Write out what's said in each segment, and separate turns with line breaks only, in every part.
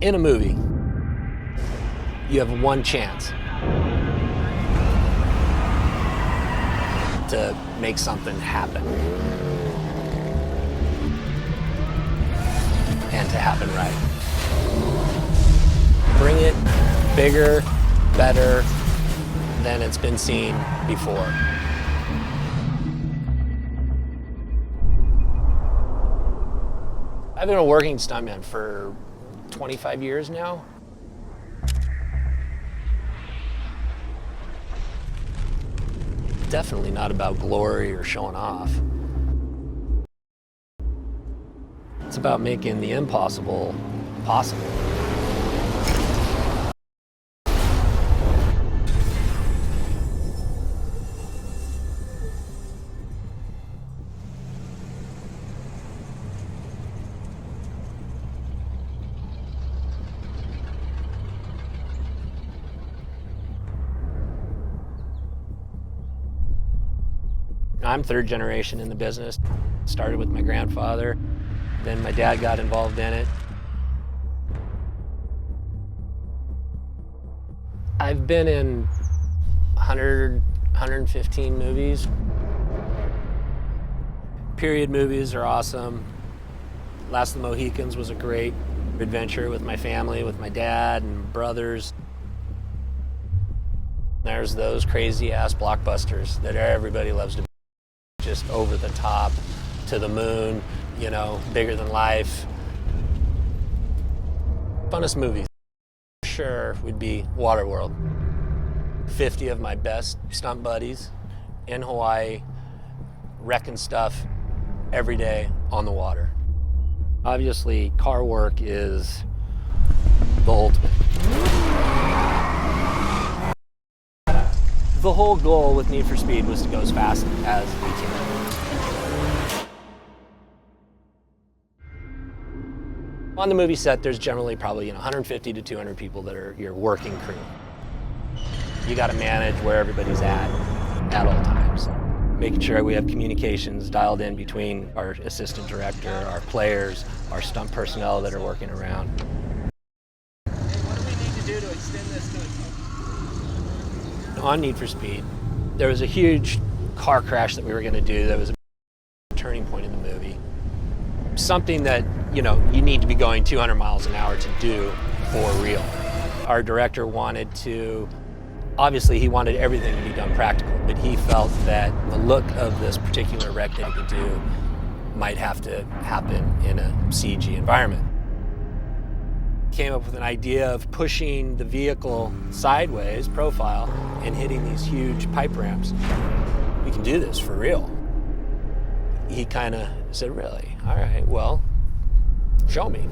In a movie, you have one chance to make something happen and to happen right. Bring it bigger, better than it's been seen before. I've been a working stuntman for 25 years now. Definitely not about glory or showing off. It's about making the impossible possible. I'm third generation in the business. Started with my grandfather, then my dad got involved in it. I've been in 115 movies. Period movies are awesome. Last of the Mohicans was a great adventure with my family, with my dad and brothers. There's those crazy ass blockbusters that everybody loves to be. Just over the top, to the moon, you know, bigger than life. Funnest movies, sure, would be Waterworld. 50 of my best stunt buddies in Hawaii, wrecking stuff every day on the water. Obviously, car work is the ultimate. The whole goal with Need for Speed was to go as fast as we can. On the movie set, there's generally probably 150 to 200 people that are your working crew. You got to manage where everybody's at all times. Making sure we have communications dialed in between our assistant director, our players, our stunt personnel that are working around.
Hey, what do we need to do to extend this to
On Need for Speed, there was a huge car crash that we were going to do that was a turning point in the movie. Something that, you need to be going 200 miles an hour to do for real. Our director wanted to, obviously he wanted everything to be done practical, but he felt that the look of this particular wreck that he could do might have to happen in a CG environment. Came up with an idea of pushing the vehicle sideways, profile, and hitting these huge pipe ramps. We can do this for real. He kind of said, really? All right, well, show me.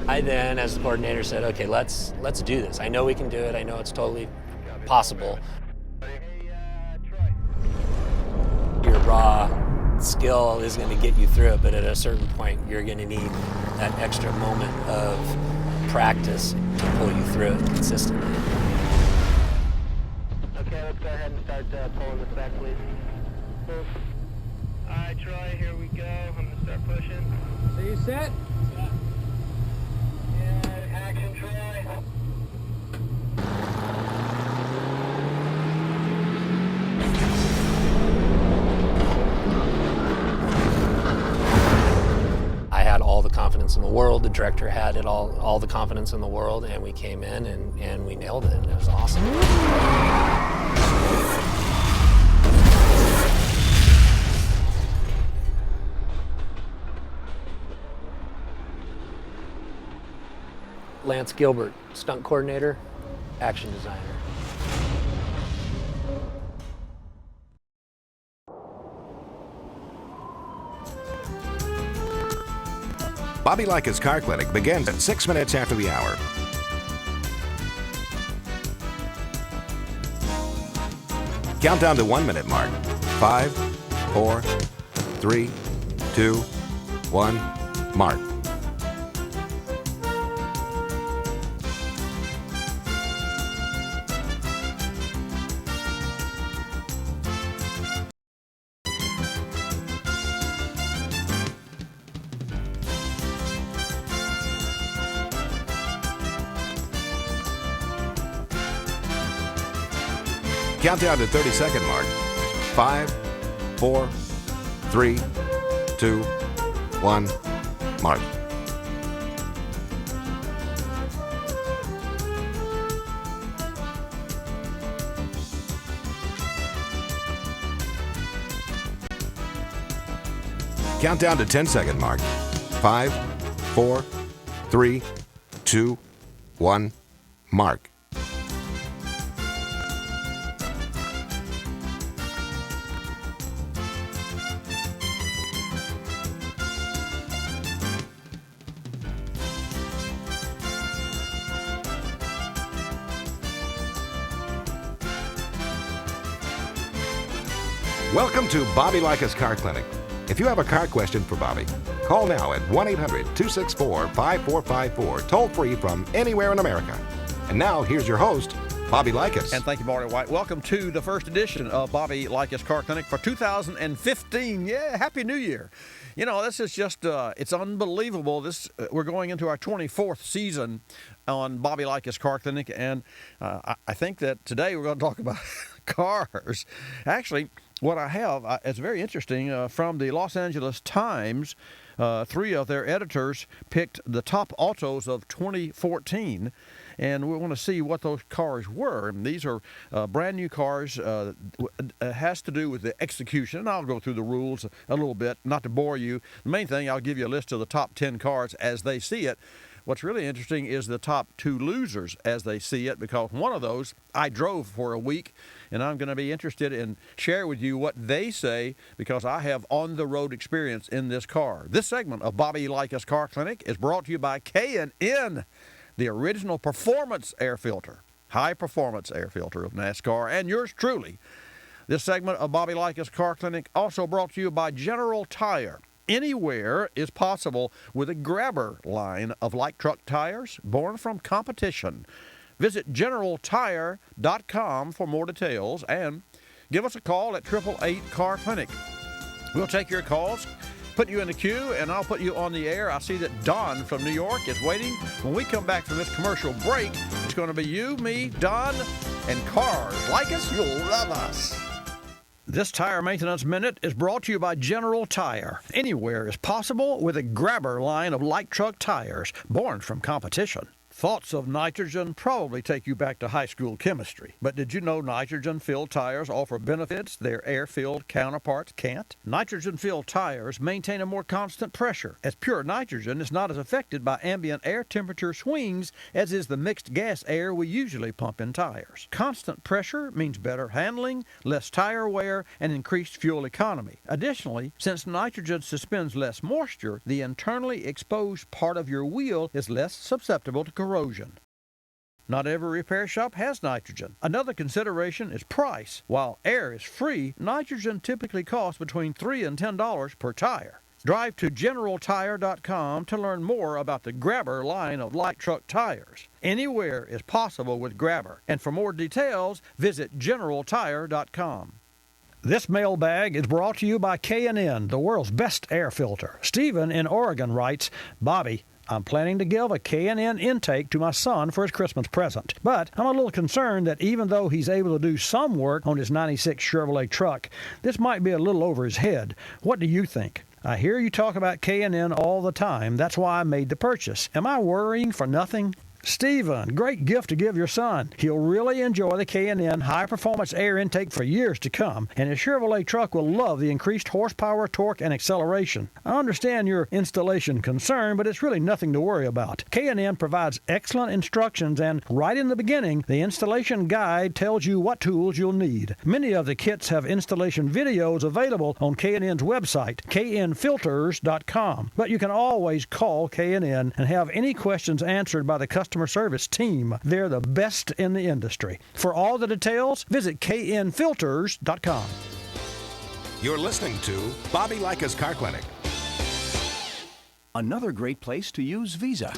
I then, as the coordinator, said, okay, let's do this. I know we can do it. I know it's totally possible. Your raw skill is going to get you through it, but at a certain point, you're going to need that extra moment of practice to pull you through it consistently.
Okay, let's go ahead and start pulling this back, please. All right, Troy, here we go. I'm going to start pushing.
So you set?
Yeah, action, Troy.
I had all the confidence in the world. The director had all the confidence in the world, and we came in and we nailed it. It was awesome. Lance Gilbert, stunt coordinator, action designer.
Bobby Likis Car Clinic begins at 6 minutes after the hour. Count down to 1 minute mark. 5, 4, 3, 2, 1, mark. Countdown to 30-second mark. 5, 4, 3, 2, 1, mark. Countdown to 10-second mark. 5, 4, 3, 2, 1, mark. Welcome to Bobby Likis Car Clinic. If you have a car question for Bobby, call now at 1-800-264-5454, toll free from anywhere in America. And now, here's your host, Bobby Likis.
And thank you, Marty White. Welcome to the first edition of Bobby Likis Car Clinic for 2015. Yeah, Happy New Year. You know, this is just, it's unbelievable. We're going into our 24th season on Bobby Likis Car Clinic, and I think that today we're going to talk about cars. Actually, what I have is very interesting. From the Los Angeles Times, 3 of their editors picked the top autos of 2014, and we want to see what those cars were. And these are brand new cars. It has to do with the execution, and I'll go through the rules a little bit, not to bore you. The main thing, I'll give you a list of the top 10 cars as they see it. What's really interesting is the top 2 losers as they see it, because one of those I drove for a week, and I'm going to be interested in share with you what they say, because I have on-the-road experience in this car. This segment of Bobby Likis Car Clinic is brought to you by K&N, the original performance air filter, high-performance air filter of NASCAR, and yours truly. This segment of Bobby Likis Car Clinic also brought to you by General Tire. Anywhere is possible with a grabber line of light truck tires born from competition. Visit GeneralTire.com for more details and give us a call at 888-CAR-CLINIC. We'll take your calls, put you in the queue, and I'll put you on the air. I see that Don from New York is waiting. When we come back from this commercial break, it's going to be you, me, Don, and cars. Like us, you'll love us. This Tire Maintenance Minute is brought to you by General Tire. Anywhere is possible with a grabber line of light truck tires born from competition. Thoughts of nitrogen probably take you back to high school chemistry. But did you know nitrogen-filled tires offer benefits their air-filled counterparts can't? Nitrogen-filled tires maintain a more constant pressure, as pure nitrogen is not as affected by ambient air temperature swings as is the mixed gas air we usually pump in tires. Constant pressure means better handling, less tire wear, and increased fuel economy. Additionally, since nitrogen suspends less moisture, the internally exposed part of your wheel is less susceptible to corrosion. Not every repair shop has nitrogen. Another consideration is price. While air is free, nitrogen typically costs between $3 and $10 per tire. Drive to GeneralTire.com to learn more about the Grabber line of light truck tires. Anywhere is possible with Grabber. And for more details, visit GeneralTire.com. This mailbag is brought to you by K&N, the world's best air filter. Stephen in Oregon writes, Bobby, I'm planning to give a K&N intake to my son for his Christmas present. But I'm a little concerned that even though he's able to do some work on his 96 Chevrolet truck, this might be a little over his head. What do you think? I hear you talk about K&N all the time. That's why I made the purchase. Am I worrying for nothing? Stephen, great gift to give your son. He'll really enjoy the K&N high-performance air intake for years to come, and his Chevrolet truck will love the increased horsepower, torque, and acceleration. I understand your installation concern, but it's really nothing to worry about. K&N provides excellent instructions, and right in the beginning, the installation guide tells you what tools you'll need. Many of the kits have installation videos available on K&N's website, knfilters.com, but you can always call K&N and have any questions answered by the customer service team. They're the best in the industry. For all the details, visit knfilters.com.
You're listening to Bobby Likis Car Clinic.
Another great place to use Visa.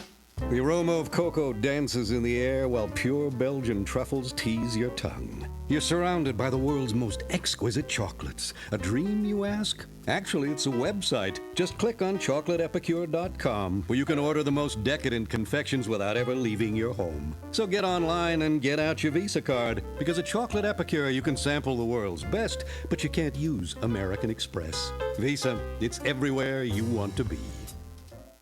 The aroma of cocoa dances in the air while pure Belgian truffles tease your tongue. You're surrounded by the world's most exquisite chocolates. A dream, you ask? Actually, it's a website. Just click on chocolateepicure.com, where you can order the most decadent confections without ever leaving your home. So get online and get out your Visa card, because at Chocolate Epicure you can sample the world's best, but you can't use American Express. Visa, it's everywhere you want to be.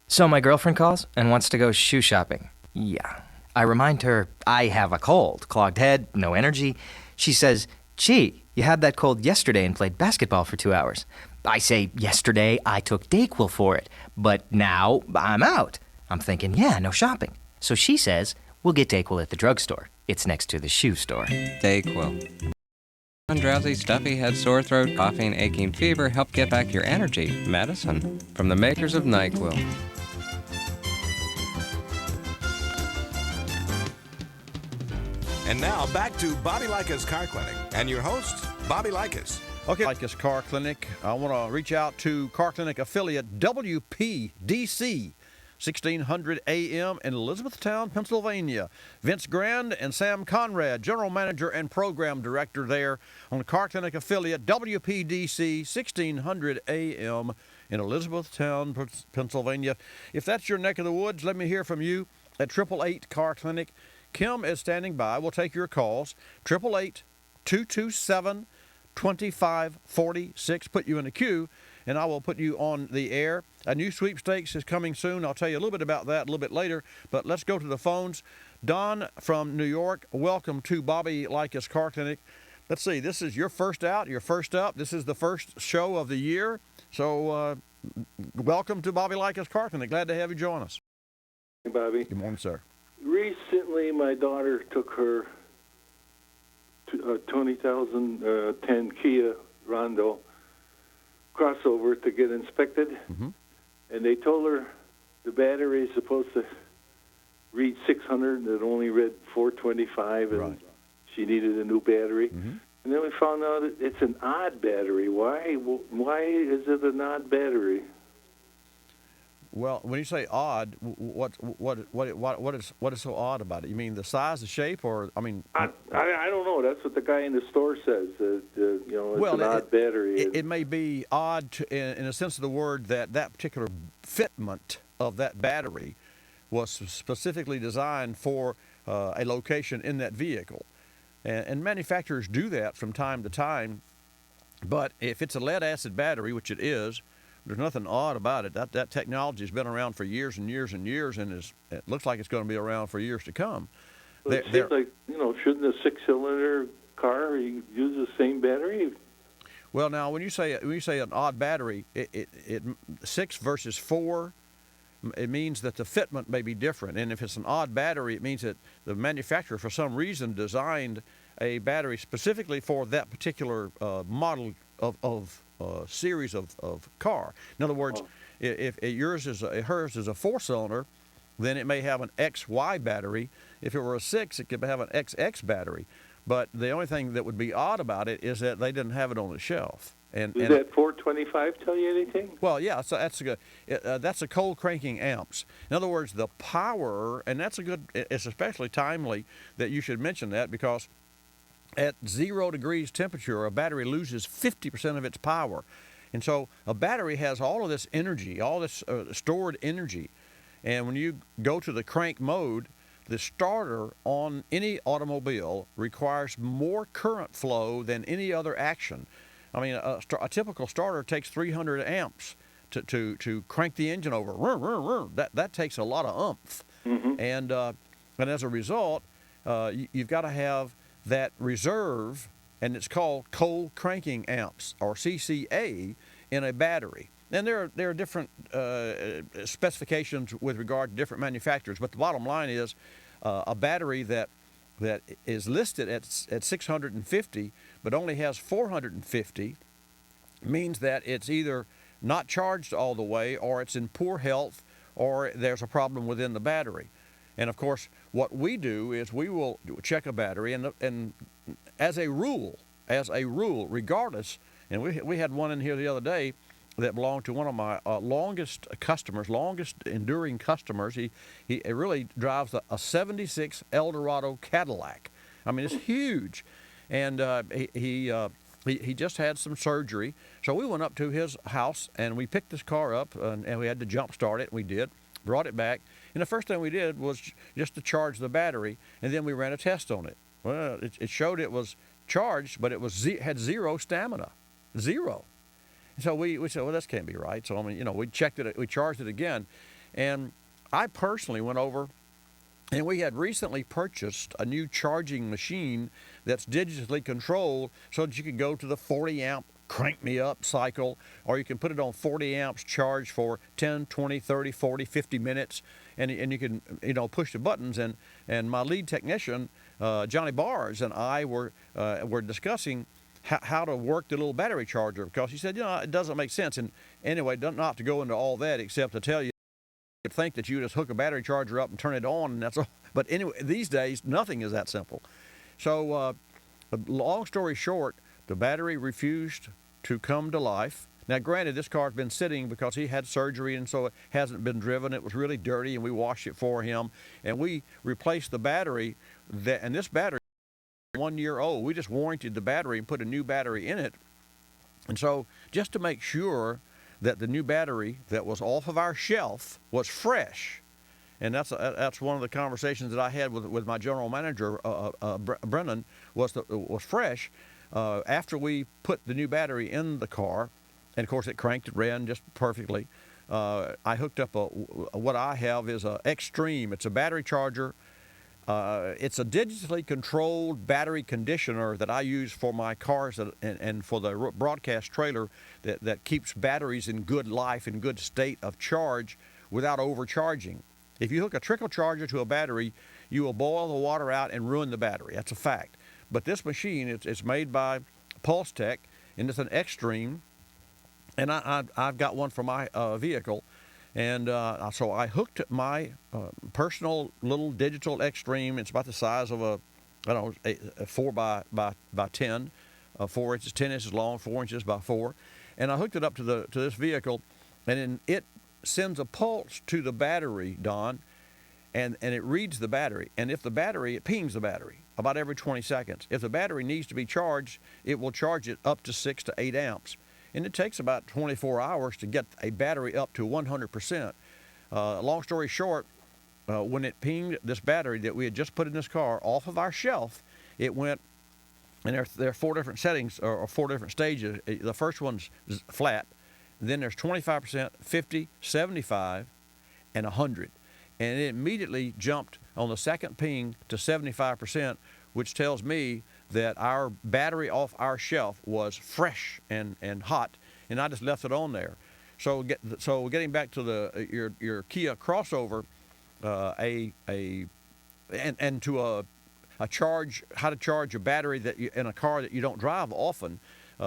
So my girlfriend calls and wants to go shoe shopping. Yeah. I remind her I have a cold, clogged head, no energy. She says, "Gee, you had that cold yesterday and played basketball for 2 hours." I say, "Yesterday I took Dayquil for it, but now I'm out." I'm thinking, yeah, no shopping. So she says, "We'll get Dayquil at the drugstore. It's next to the shoe store."
Dayquil. Drowsy, stuffy head, sore throat, coughing, aching, fever, help get back your energy. Medicine from the makers of NyQuil.
And now back to Bobby Likis Car Clinic and your host, Bobby Likis.
Okay, Likis Car Clinic. I want to reach out to Car Clinic affiliate WPDC, 1600 AM in Elizabethtown, Pennsylvania. Vince Grand and Sam Conrad, General Manager and Program Director there on the Car Clinic affiliate WPDC, 1600 AM in Elizabethtown, Pennsylvania. If that's your neck of the woods, let me hear from you at 888 Car Clinic. Kim is standing by. We'll take your calls. 888-227-2546. Put you in the queue, and I will put you on the air. A new sweepstakes is coming soon. I'll tell you a little bit about that a little bit later. But let's go to the phones. Don from New York, welcome to Bobby Likis Car Clinic. Let's see, this is your first out, your first up. This is the first show of the year. So welcome to Bobby Likis Car Clinic. Glad to have you join us.
Hey, Bobby.
Good morning, sir.
Recently, my daughter took her 2010 Kia Rondo crossover to get inspected, and they told her the battery is supposed to read 600, and it only read 425, and she needed a new battery. And then we found out it's an odd battery. Why is it an odd battery?
Well, when you say odd, what is so odd about it? You mean the size, the shape, or I mean?
I don't know. That's what the guy in the store says. It's an odd battery.
It may be odd in a sense of the word that particular fitment of that battery was specifically designed for a location in that vehicle, and manufacturers do that from time to time. But if it's a lead-acid battery, which it is, there's nothing odd about it. That technology has been around for years and years and years, and it looks like it's going to be around for years to come.
It seems like, shouldn't a six-cylinder car use the same battery?
Well, now when you say an odd battery, it 6 versus 4, it means that the fitment may be different. And if it's an odd battery, it means that the manufacturer, for some reason, designed a battery specifically for that particular model of series of car. In other words, if hers is a 4-cylinder, then it may have an XY battery. If it were a 6, it could have an XX battery. But the only thing that would be odd about it is that they didn't have it on the shelf.
Does that 425 tell you anything?
Well, yeah, so that's a cold cranking amps. In other words, the power, and it's especially timely that you should mention that, because at 0 degrees temperature, a battery loses 50% of its power. And so a battery has all of this energy, all this stored energy. And when you go to the crank mode, the starter on any automobile requires more current flow than any other action. I mean, a typical starter takes 300 amps to crank the engine over. That takes a lot of oomph. And as a result, you've got to have that reserve, and it's called cold cranking amps, or CCA, in a battery. And there are different specifications with regard to different manufacturers, but the bottom line is a battery that is listed at 650 but only has 450 means that it's either not charged all the way, or it's in poor health, or there's a problem within the battery. And of course, what we do is we will check a battery, and as a rule, regardless, and we had one in here the other day, that belonged to one of my longest enduring customers. He really drives a 76 Eldorado Cadillac. I mean, it's huge. And he just had some surgery. So we went up to his house and we picked this car up and we had to jump start it. We did, brought it back. And the first thing we did was just to charge the battery, and then we ran a test on it. Well, it showed it was charged, but it had zero stamina, zero. So we said, well, this can't be right. So, I mean, we checked it, we charged it again. And I personally went over, and we had recently purchased a new charging machine that's digitally controlled so that you can go to the 40 amp crank me up cycle, or you can put it on 40 amps charge for 10, 20, 30, 40, 50 minutes, and you can, push the buttons. And my lead technician, Johnny Bars, and I were discussing how to work the little battery charger, because he said, it doesn't make sense. And anyway, not to go into all that, except to tell you, you'd think that you just hook a battery charger up and turn it on, and that's all. But anyway, these days, nothing is that simple. So, long story short, the battery refused to come to life. Now, granted, this car's been sitting because he had surgery, and so it hasn't been driven. It was really dirty, and we washed it for him. And we replaced the battery, and this battery is 1 year old. We just warranted the battery and put a new battery in it. And so just to make sure that the new battery that was off of our shelf was fresh, and that's one of the conversations that I had with my general manager, Brennan, was fresh. After we put the new battery in the car, and of course it cranked, it ran just perfectly, I hooked up what I have is a Extreme. It's a battery charger. It's a digitally controlled battery conditioner that I use for my cars and for the broadcast trailer that keeps batteries in good life, in good state of charge without overcharging. If you hook a trickle charger to a battery, you will boil the water out and ruin the battery. That's a fact. But this machine, it's made by Pulse Tech, and it's an Extreme, and I've got one for my vehicle. And so I hooked my personal little digital Extreme. It's about the size of a 4 by 10, 4 inches, 10 inches long, 4 inches by 4. And I hooked it up to this vehicle, and then it sends a pulse to the battery, Don, and it reads the battery. And if the battery, it pings the battery about every 20 seconds. If the battery needs to be charged, it will charge it up to 6 to 8 amps. And it takes about 24 hours to get a battery up to 100%. Long story short, when it pinged this battery that we had just put in this car off of our shelf, it went, and there are 4 different settings, or 4 different stages. The first one's flat. Then there's 25%, 50, 75, and 100. And it immediately jumped on the second ping to 75%, which tells me that our battery off our shelf was fresh and hot, and I just left it on there. So getting back to your Kia crossover, and to a charge, how to charge a battery in a car that you don't drive often,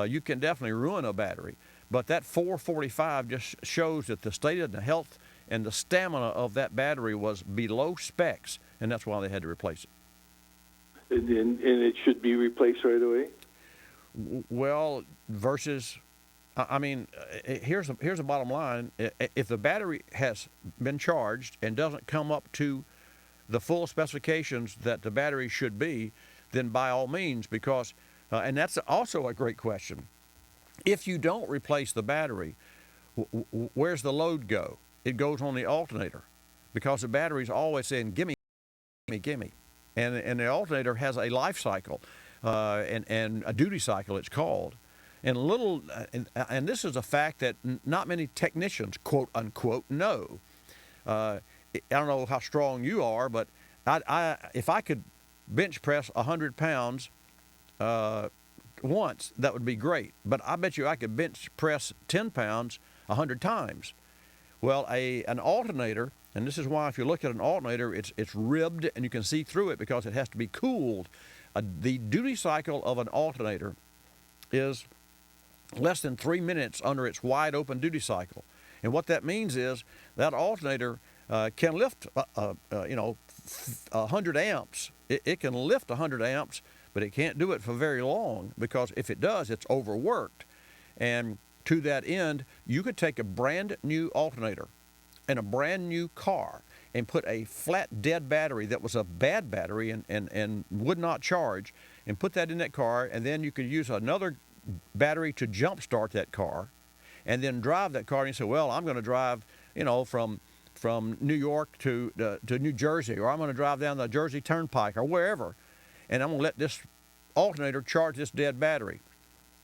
you can definitely ruin a battery. But that 445 just shows that the state of the health and the stamina of that battery was below specs, and that's why they had to replace it.
And it should be replaced right away?
Well, versus, I mean, here's the bottom line. If the battery has been charged and doesn't come up to the full specifications that the battery should be, then by all means, because, and that's also a great question. If you don't replace the battery, where's the load go? It goes on the alternator, because the battery's always saying, gimme, gimme. And the alternator has a life cycle, and a duty cycle, it's called. And this is a fact that not many technicians, quote unquote, know. I don't know how strong you are, but if I could bench press 100 pounds once, that would be great. But I bet you I could bench press 10 pounds 100 times. Well, an alternator, and this is why if you look at an alternator, it's ribbed and you can see through it because it has to be cooled. The duty cycle of an alternator is less than 3 minutes under its wide open duty cycle. And what that means is that alternator can lift 100 amps. It can lift 100 amps, but it can't do it for very long, because if it does, it's overworked. And to that end, you could take a brand new alternator and a brand new car and put a flat dead battery that was a bad battery and would not charge, and put that in that car, and then you could use another battery to jumpstart that car, and then drive that car. And you say, well, I'm going to drive, from New York to New Jersey, or I'm going to drive down the Jersey Turnpike or wherever, and I'm going to let this alternator charge this dead battery.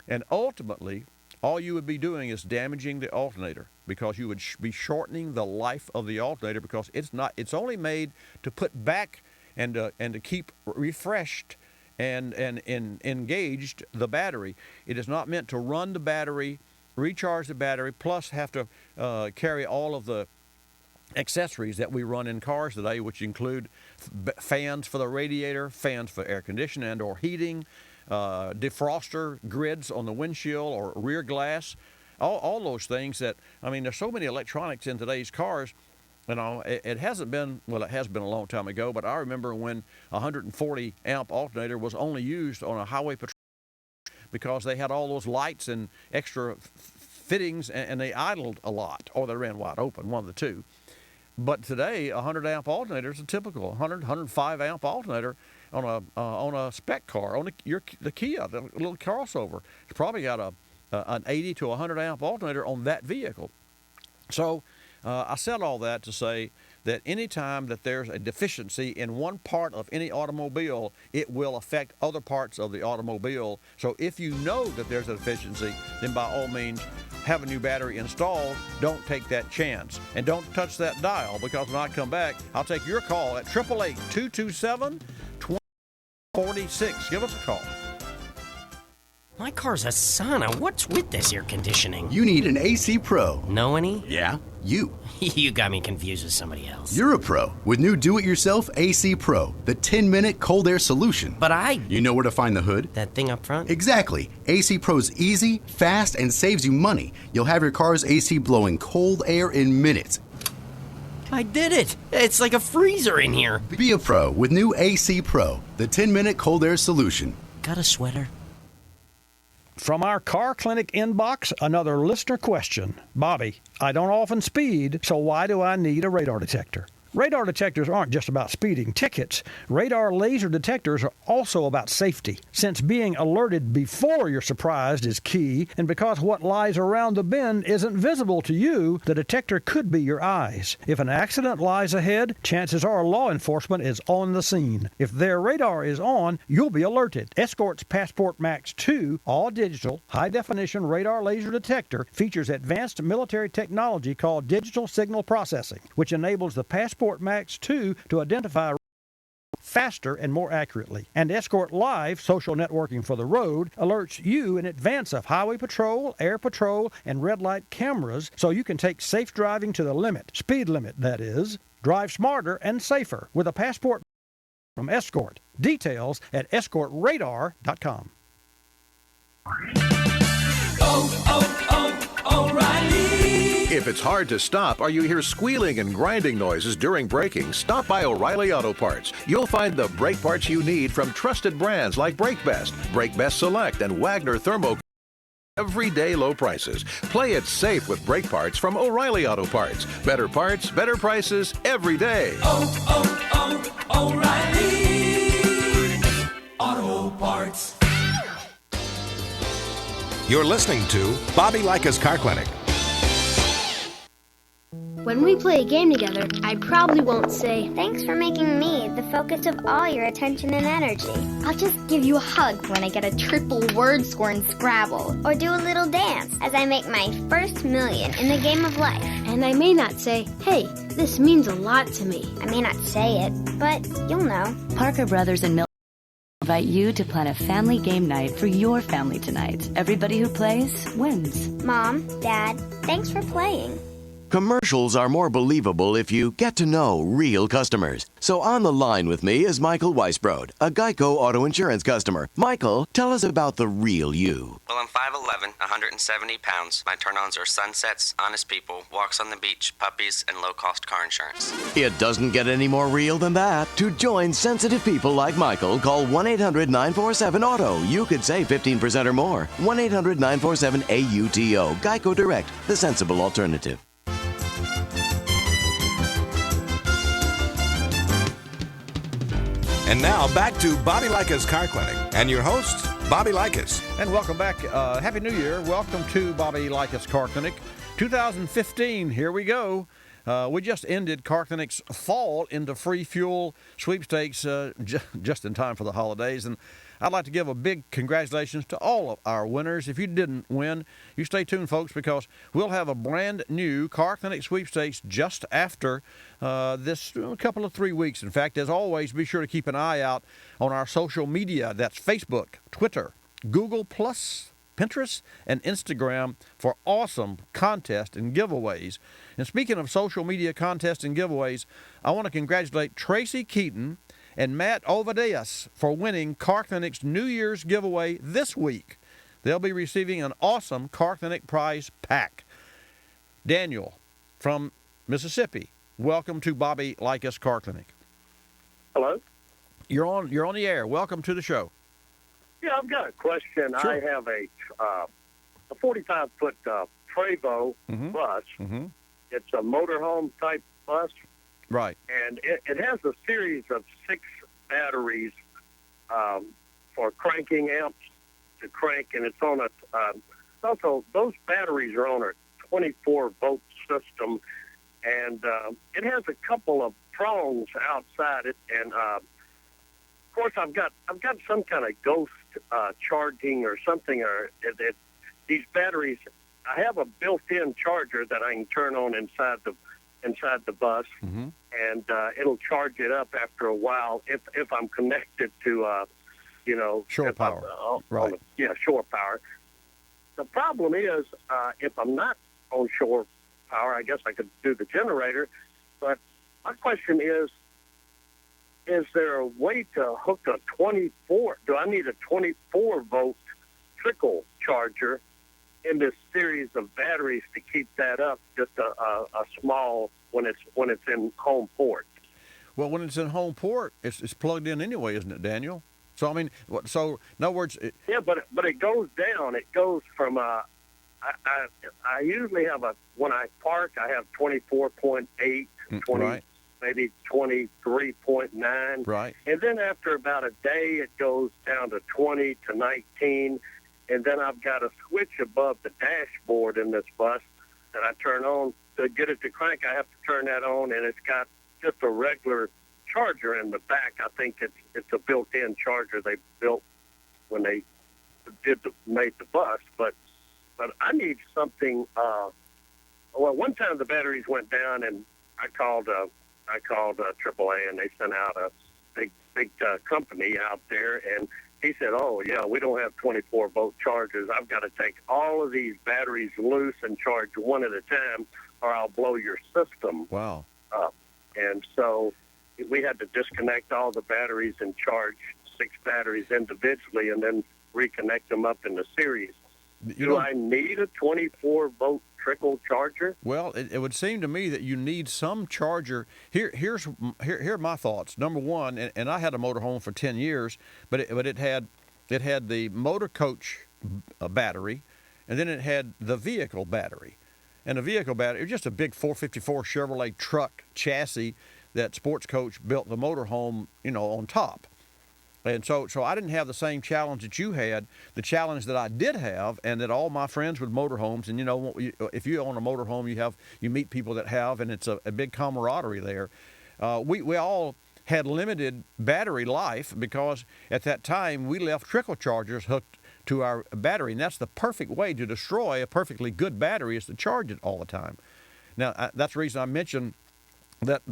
And ultimately, all you would be doing is damaging the alternator, because you would be shortening the life of the alternator, because it's only made to put back and to keep refreshed and engaged the battery. It is not meant to run the battery, recharge the battery, plus have to carry all of the accessories that we run in cars today, which include fans for the radiator, fans for air conditioning and or heating, defroster grids on the windshield or rear glass, all those things that, there's so many electronics in today's cars. It hasn't been, well, it has been a long time ago, but I remember when a 140 amp alternator was only used on a highway patrol, because they had all those lights and extra fittings, and they idled a lot, or they ran wide open, one of the two. But today, a 100 amp alternator is a typical 105 amp alternator on a spec car, on the Kia, the little crossover. It's probably got an 80 to 100 amp alternator on that vehicle. So I said all that to say that anytime that there's a deficiency in one part of any automobile, it will affect other parts of the automobile. So if you know that there's a deficiency, then by all means, have a new battery installed. Don't take that chance. And don't touch that dial, because when I come back, I'll take your call at 888-227-2046. Give us a call.
My car's a sauna. What's with this air conditioning?
You need an AC Pro.
Know any?
Yeah, you.
You got me confused with somebody else.
You're a pro with new do-it-yourself AC Pro, the 10-minute cold air solution.
But
You know where to find the hood?
That thing up front?
Exactly. AC Pro's easy, fast, and saves you money. You'll have your car's AC blowing cold air in minutes.
I did it! It's like a freezer in here.
Be a pro with new AC Pro, the 10-minute cold air solution.
Got a sweater?
From our car clinic inbox, another listener question. Bobby, I don't often speed, so why do I need a radar detector? Radar detectors aren't just about speeding tickets. Radar laser detectors are also about safety, since being alerted before you're surprised is key, and because what lies around the bend isn't visible to you, the detector could be your eyes. If an accident lies ahead, chances are law enforcement is on the scene. If their radar is on, you'll be alerted. Escort's Passport Max 2, all-digital, high-definition radar laser detector features advanced military technology called digital signal processing, which enables the Passport Max 2 to identify faster and more accurately. And Escort Live, social networking for the road, alerts you in advance of highway patrol, air patrol, and red light cameras, so you can take safe driving to the limit. Speed limit, that is. Drive smarter and safer with a Passport from Escort. Details at escortradar.com.
O'Reilly. If it's hard to stop or you hear squealing and grinding noises during braking, stop by O'Reilly Auto Parts. You'll find the brake parts you need from trusted brands like Brake Best Select, and Wagner Thermo. Everyday low prices. Play it safe with brake parts from O'Reilly Auto Parts. Better parts, better prices every day.
O'Reilly Auto Parts.
You're listening to Bobby Likis Car Clinic.
When we play a game together, I probably won't say, "Thanks for making me the focus of all your attention and energy." I'll just give you a hug when I get a triple word score in Scrabble. Or do a little dance as I make my first million in the game of life. And I may not say, "Hey, this means a lot to me." I may not say it, but you'll know.
Parker Brothers and Milton invite you to plan a family game night for your family tonight. Everybody who plays wins.
Mom, Dad, thanks for playing.
Commercials are more believable if you get to know real customers. So on the line with me is Michael Weisbrod, a Geico Auto Insurance customer. Michael, tell us about the real you.
Well, I'm 5'11", 170 pounds. My turn-ons are sunsets, honest people, walks on the beach, puppies, and low-cost car insurance.
It doesn't get any more real than that. To join sensitive people like Michael, call 1-800-947-AUTO. You could save 15% or more. 1-800-947-AUTO. Geico Direct, the sensible alternative.
And now back to Bobby Likis Car Clinic and your host, Bobby Likis.
And welcome back. Happy New Year. Welcome to Bobby Likis Car Clinic 2015. Here we go. We just ended Car Clinic's fall into free fuel sweepstakes just in time for the holidays. And I'd like to give a big congratulations to all of our winners. If you didn't win, you stay tuned, folks, because we'll have a brand new Car Clinic sweepstakes just after this couple of 3 weeks. In fact, as always, be sure to keep an eye out on our social media. That's Facebook, Twitter, Google+, Pinterest, and Instagram for awesome contests and giveaways. And speaking of social media contests and giveaways, I want to congratulate Tracy Keaton and Matt Ovadeus for winning Car Clinic's New Year's giveaway this week. They'll be receiving an awesome Car Clinic prize pack. Daniel from Mississippi, welcome to Bobby Likis Car Clinic.
Hello.
You're on the air. Welcome to the show.
Yeah, I've got a question.
Sure.
I have a 45-foot Prevost bus.
Mm-hmm.
It's a motorhome type bus.
Right.
And it has a series of 6 batteries for cranking amps to crank, and it's on a also those batteries are on a 24-volt system, and it has a couple of prongs outside it, and of course I've got some kind of ghost charging or something, or these batteries. I have a built-in charger that I can turn on inside the bus, and it'll charge it up after a while if I'm connected to,
shore power. Right.
Shore power. The problem is if I'm not on shore power, I guess I could do the generator. But my question is there a way to hook a 24? Do I need a 24-volt trickle charger in this series of batteries to keep that up? Just a small when it's in home port.
Well, when it's in home port, it's plugged in anyway, isn't it, Daniel? So I mean, so in other words,
yeah, but it goes down. It goes from I usually have when I park I have 24.8, 20,
right.
maybe 23.9,
right,
and then after about a day it goes down to 20 to 19. And then I've got a switch above the dashboard in this bus that I turn on to get it to crank. I have to turn that on, and it's got just a regular charger in the back. I think it's a built-in charger they built when they made the bus. But I need something. Well, one time the batteries went down, and I called AAA, and they sent out a big company out there, and he said, "Oh, yeah, we don't have 24-volt chargers. I've got to take all of these batteries loose and charge one at a time, or I'll blow your system
up."
And so we had to disconnect all the batteries and charge 6 batteries individually and then reconnect them up in the series. Do I need a 24-volt trickle charger?
Well, it would seem to me that you need some charger. Here are my thoughts. Number one, and I had a motorhome for 10 years, but it had the motor coach battery, and then it had the vehicle battery. And the vehicle battery, it was just a big 454 Chevrolet truck chassis that Sports Coach built the motorhome, on top. And so I didn't have the same challenge that you had. The challenge that I did have, and that all my friends with motorhomes, and if you own a motorhome, you meet people that have, and it's a big camaraderie there. We all had limited battery life because at that time we left trickle chargers hooked to our battery, and that's the perfect way to destroy a perfectly good battery, is to charge it all the time. Now that's the reason I mentioned that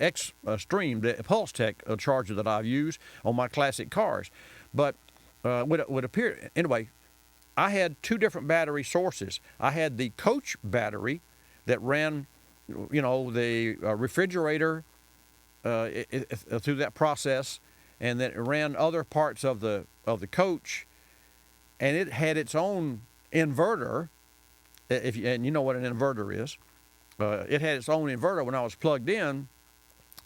Extreme, the Pulse Tech charger that I use on my classic cars. But would appear anyway. I had 2 different battery sources. I had the coach battery that ran, the refrigerator through that process, and that ran other parts of the coach, and it had its own inverter. And you know what an inverter is. It had its own inverter when I was plugged in,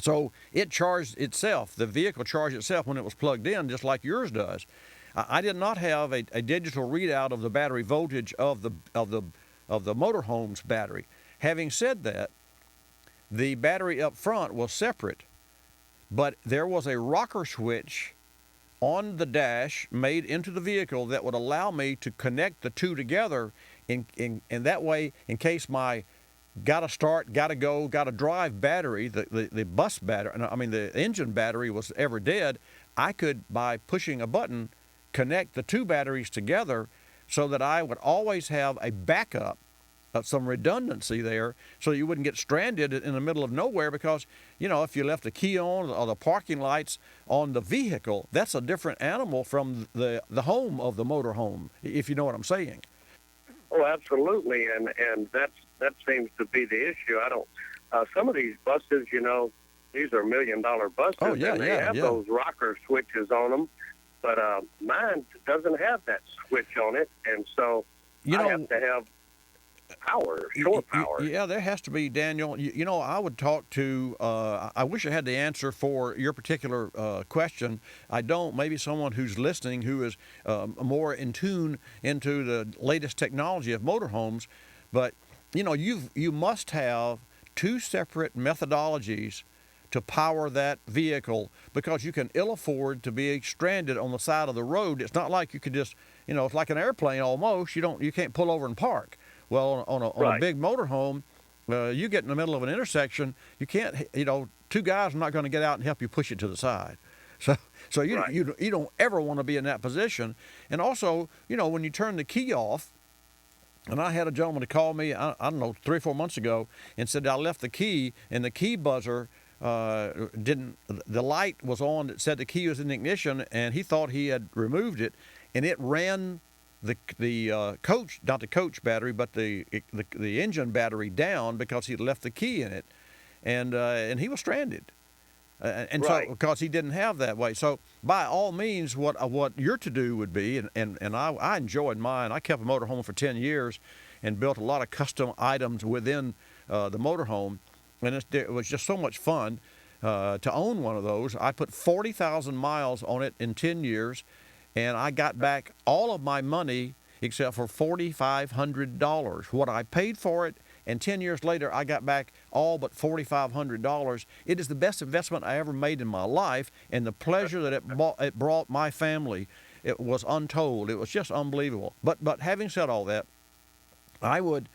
so it charged itself. The vehicle charged itself when it was plugged in, just like yours does. I did not have a digital readout of the battery voltage of the motorhome's battery. Having said that, the battery up front was separate, but there was a rocker switch on the dash made into the vehicle that would allow me to connect the two together in that way, in case my gotta start, gotta go, gotta drive battery, the bus battery, the engine battery was ever dead, I could, by pushing a button, connect the two batteries together so that I would always have a backup, some redundancy there, so you wouldn't get stranded in the middle of nowhere, because, if you left the key on or the parking lights on the vehicle, that's a different animal from the home of the motorhome, if you know what I'm saying.
Oh, absolutely, and that seems to be the issue. I don't. Some of these buses, these are $1 million buses, and they have those rocker switches on them, but mine doesn't have that switch on it, and so I have to have power, shore power.
Yeah, there has to be, Daniel. I would talk to, I wish I had the answer for your particular question. I don't. Maybe someone who's listening who is more in tune into the latest technology of motorhomes. But, you must have two separate methodologies to power that vehicle, because you can ill afford to be stranded on the side of the road. It's not like you could just, it's like an airplane almost. You can't pull over and park. Well, on a big motorhome, you get in the middle of an intersection, you can't, two guys are not going to get out and help you push it to the side. So you don't ever want to be in that position. And also, when you turn the key off, and I had a gentleman to call me, I don't know, 3 or 4 months ago, and said I left the key, and the key buzzer the light was on that said the key was in the ignition, and he thought he had removed it, and it ran the coach, not the coach battery, but the engine battery down, because he left the key in it, and he was stranded, so because he didn't have that way. So by all means, what you're to do would be, and I enjoyed mine. I kept a motorhome for 10 years, and built a lot of custom items within the motorhome, and it was just so much fun to own one of those. I put 40,000 miles on it in 10 years. And I got back all of my money except for $4,500. What I paid for it, and 10 years later, I got back all but $4,500. It is the best investment I ever made in my life, and the pleasure that it brought my family, it was untold. It was just unbelievable. But having said all that, I would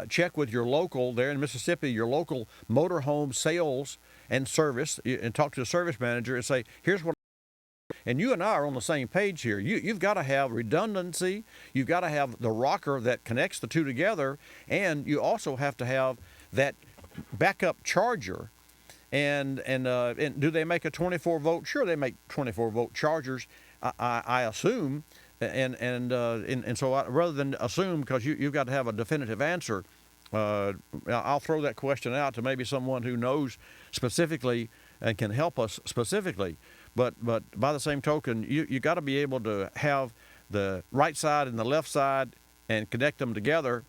check with your local, there in Mississippi, your local motorhome sales and service, and talk to the service manager and say, here's what. And you and I are on the same page here. You've got to have redundancy. You've got to have the rocker that connects the two together, and you also have to have that backup charger. And do they make a 24-volt? Sure, they make 24-volt chargers, I assume. And so rather than assume, because you've got to have a definitive answer, I'll throw that question out to maybe someone who knows specifically and can help us specifically. But by the same token, you got to be able to have the right side and the left side and connect them together.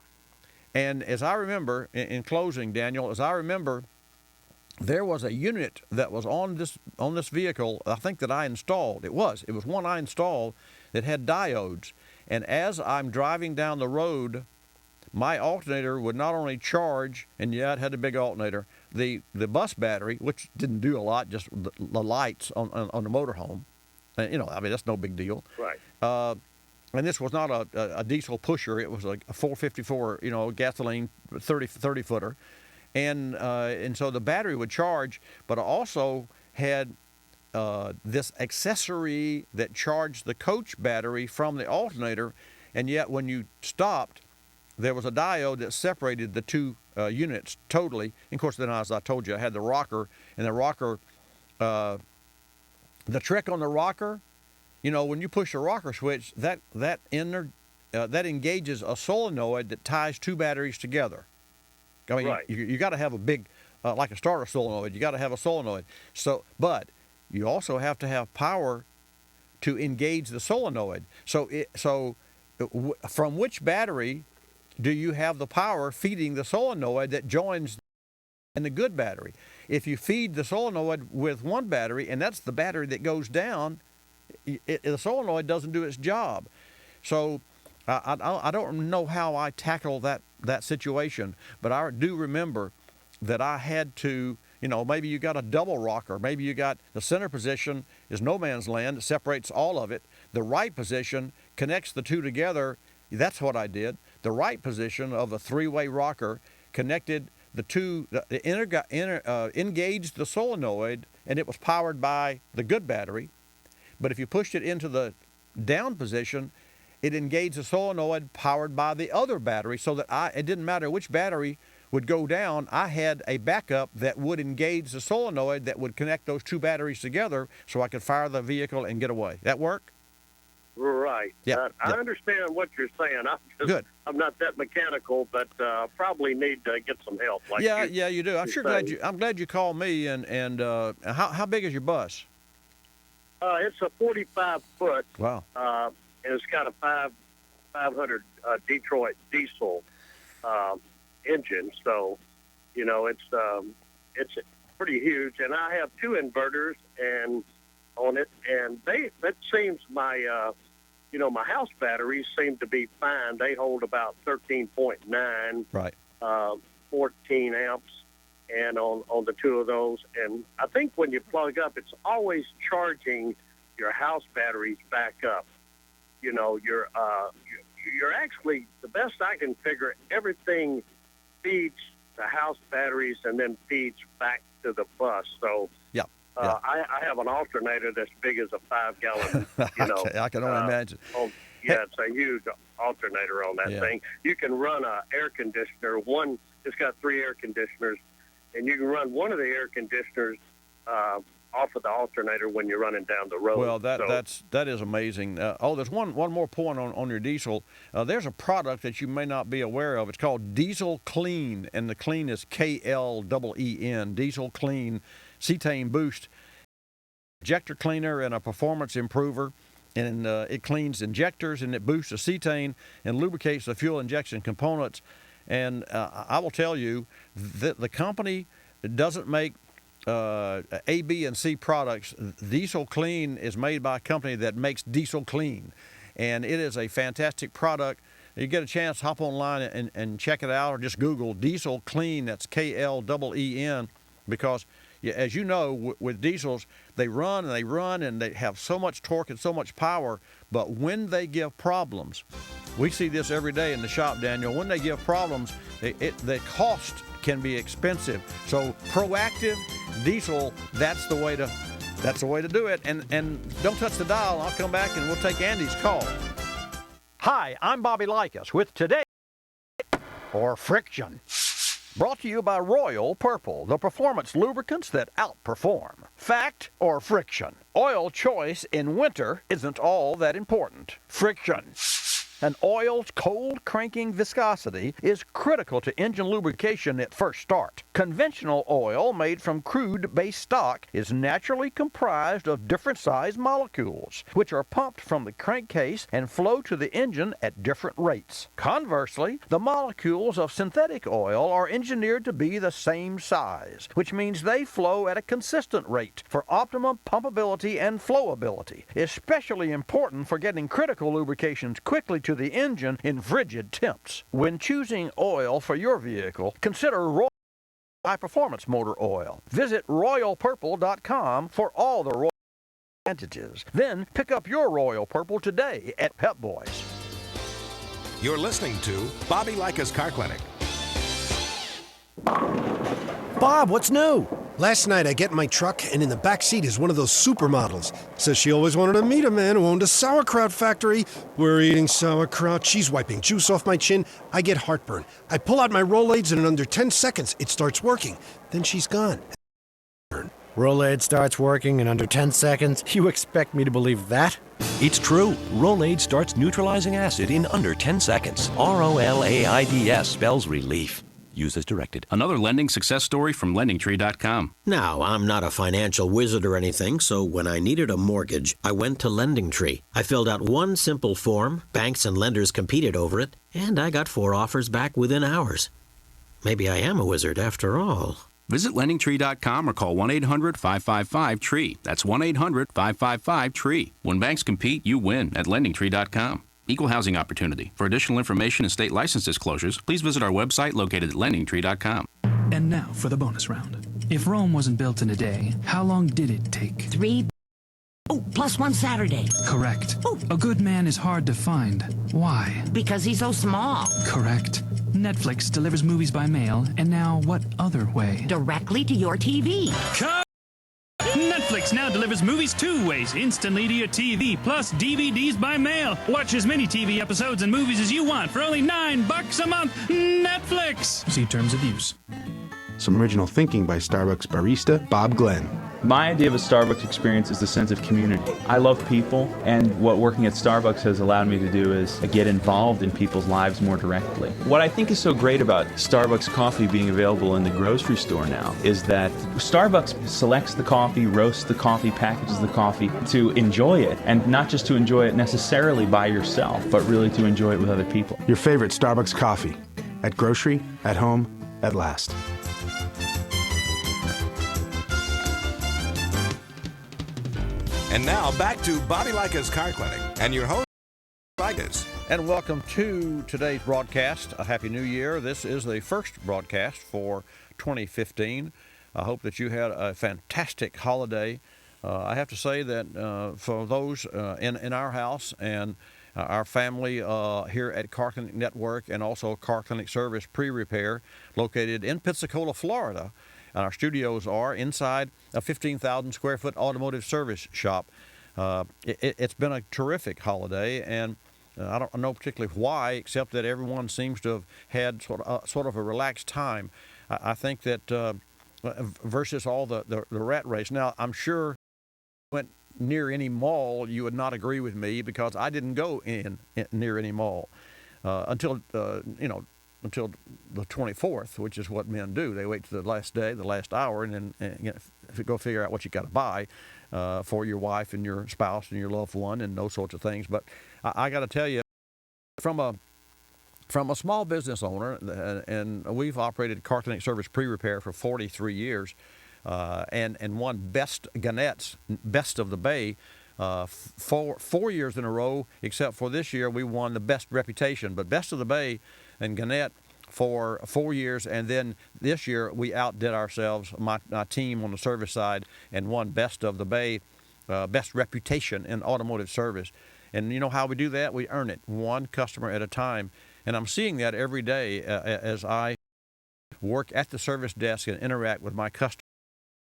And as I remember, in closing, Daniel, as I remember, there was a unit that was on this vehicle, I think, that I installed. It was one I installed that had diodes. And as I'm driving down the road, my alternator would not only charge, and it had a big alternator, the bus battery, which didn't do a lot, just the lights on the motorhome. That's no big deal.
Right.
And this was not a diesel pusher. It was a 454, gasoline 30 footer. And so the battery would charge, but I also had this accessory that charged the coach battery from the alternator. And yet when you stopped, there was a diode that separated the two units totally. And of course, then, as I told you, I had the rocker, and the rocker, the trick on the rocker, when you push the rocker switch, that engages a solenoid that ties two batteries together. I mean,
Right.
you got to have a big, like a starter solenoid. You got to have a solenoid. So, but you also have to have power to engage the solenoid. From which battery do you have the power feeding the solenoid that joins in the good battery? If you feed the solenoid with one battery, and that's the battery that goes down, the solenoid doesn't do its job. So I don't know how I tackle that situation, but I do remember that I had to, maybe you got a double rocker. Maybe you got the center position is no man's land. It separates all of it. The right position connects the two together. That's what I did. The right position of the three-way rocker connected the two, engaged the solenoid, and it was powered by the good battery. But if you pushed it into the down position, it engaged the solenoid powered by the other battery, so that it didn't matter which battery would go down. I had a backup that would engage the solenoid that would connect those two batteries together, so I could fire the vehicle and get away. That work?
Right.
Yeah.
I understand what you're saying. I'm not that mechanical, but probably need to get some help.
You do. I'm glad you called me. And how big is your bus?
It's a 45-foot.
Wow.
And it's got a 500 Detroit diesel engine, so it's pretty huge. And I have two inverters on it, and that seems my house batteries seem to be fine. They hold about 13.9,
right,
14 amps, and on the two of those. And I think when you plug up, it's always charging your house batteries back up. You're actually, the best I can figure, everything feeds the house batteries and then feeds back to the bus. So I have an alternator that's big as a 5-gallon.
I can only imagine.
It's a huge alternator on that thing. You can run an air conditioner. It's got 3 air conditioners, and you can run one of the air conditioners off of the alternator when you're running down the road.
Well, that is amazing. There's one more point on your diesel. There's a product that you may not be aware of. It's called Diesel Clean, and the clean is KLEEN. Diesel Clean cetane boost injector cleaner and a performance improver, and it cleans injectors and it boosts the cetane and lubricates the fuel injection components. And I will tell you that the company doesn't make A, B, and C products. Diesel Clean is made by a company that makes Diesel Clean, and it is a fantastic product. You get a chance, hop online and check it out, or just Google Diesel Clean. That's KLEEN, because as you know, with diesels, they run and they have so much torque and so much power, but when they give problems, we see this every day in the shop, Daniel, when they give problems, the cost can be expensive. So proactive diesel, that's the way to do it. And don't touch the dial. I'll come back and we'll take Andy's call. Hi, I'm Bobby Likis with Today or Friction. Brought to you by Royal Purple, the performance lubricants that outperform. Fact or friction? Oil choice in winter isn't all that important. Friction. An oil's cold cranking viscosity is critical to engine lubrication at first start. Conventional oil made from crude-based stock is naturally comprised of different size molecules, which are pumped from the crankcase and flow to the engine at different rates. Conversely, the molecules of synthetic oil are engineered to be the same size, which means they flow at a consistent rate for optimum pumpability and flowability, especially important for getting critical lubrications quickly to the engine in frigid temps. When choosing oil for your vehicle, consider Royal High Performance Motor Oil. Visit RoyalPurple.com for all the Royal advantages. Then pick up your Royal Purple today at Pep Boys.
You're listening to Bobby Likis Car Clinic.
Bob, what's new? Last night I get in my truck, and in the back seat is one of those supermodels. Says she always wanted to meet a man who owned a sauerkraut factory. We're eating sauerkraut. She's wiping juice off my chin. I get heartburn. I pull out my Rolaids, and in under 10 seconds, it starts working. Then she's gone.
Rolade starts working in under 10 seconds? You expect me to believe that?
It's true. Rolade starts neutralizing acid in under 10 seconds. ROLAIDS spells relief. Use as directed.
Another lending success story from LendingTree.com.
Now, I'm not a financial wizard or anything, so when I needed a mortgage, I went to LendingTree. I filled out one simple form, banks and lenders competed over it, and I got 4 offers back within hours. Maybe I am a wizard after all.
Visit LendingTree.com or call 1-800-555-TREE. That's 1-800-555-TREE. When banks compete, you win at LendingTree.com. Equal housing opportunity. For additional information and state license disclosures, please visit our website located at LendingTree.com.
And now for the bonus round. If Rome wasn't built in a day, how long did it take?
3. Oh, plus 1 Saturday.
Correct. A good man is hard to find. Why?
Because he's so small.
Correct. Netflix delivers movies by mail, and now what other way?
Directly to your TV.
Netflix now delivers movies 2 ways, instantly to your TV, plus DVDs by mail. Watch as many TV episodes and movies as you want for only $9 a month. Netflix! See terms of use.
Some original thinking by Starbucks barista Bob Glenn.
My idea of a Starbucks experience is the sense of community. I love people, and what working at Starbucks has allowed me to do is get involved in people's lives more directly. What I think is so great about Starbucks coffee being available in the grocery store now is that Starbucks selects the coffee, roasts the coffee, packages the coffee to enjoy it, and not just to enjoy it necessarily by yourself, but really to enjoy it with other people.
Your favorite Starbucks coffee. At grocery, at home, at last.
And now back to Bobby Likis Car Clinic and your host, Likis.
And welcome to today's broadcast. A Happy New Year. This is the first broadcast for 2015. I hope that you had a fantastic holiday. I have to say that for those in our house and our family here at Car Clinic Network and also Car Clinic Service Pre-Repair located in Pensacola, Florida, and our studios are inside a 15,000 square foot automotive service shop. It's been a terrific holiday, and I don't know particularly why, except that everyone seems to have had sort of a relaxed time. I think that versus all the rat race. Now, I'm sure went near any mall, you would not agree with me because I didn't go in near any mall until until the 24th, which is what men do. They wait to the last day, the last hour, and then go figure out what you got to buy for your wife and your spouse and your loved one and those sorts of things. But I got to tell you, from a small business owner, and we've operated Car Clinic Service Pre-Repair for 43 years, and won Best Gannett's Best of the Bay 4 years in a row, except for this year we won the Best Reputation. But Best of the Bay and Gannett for 4 years, and then this year we outdid ourselves, my team on the service side, and won Best of the Bay, Best Reputation in automotive service. And you know how we do that? We earn it one customer at a time. And I'm seeing that every day as I work at the service desk and interact with my customers.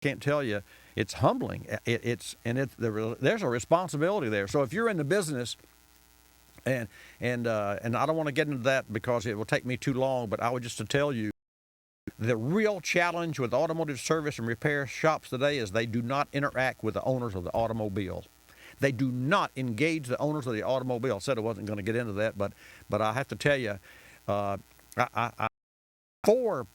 I can't tell you, it's humbling. There's a responsibility there. So if you're in the business, and I don't want to get into that because it will take me too long, but I would just to tell you, the real challenge with automotive service and repair shops today is they do not interact with the owners of the automobile. They do not engage the owners of the automobile. I said I wasn't going to get into that, but I have to tell you, I 4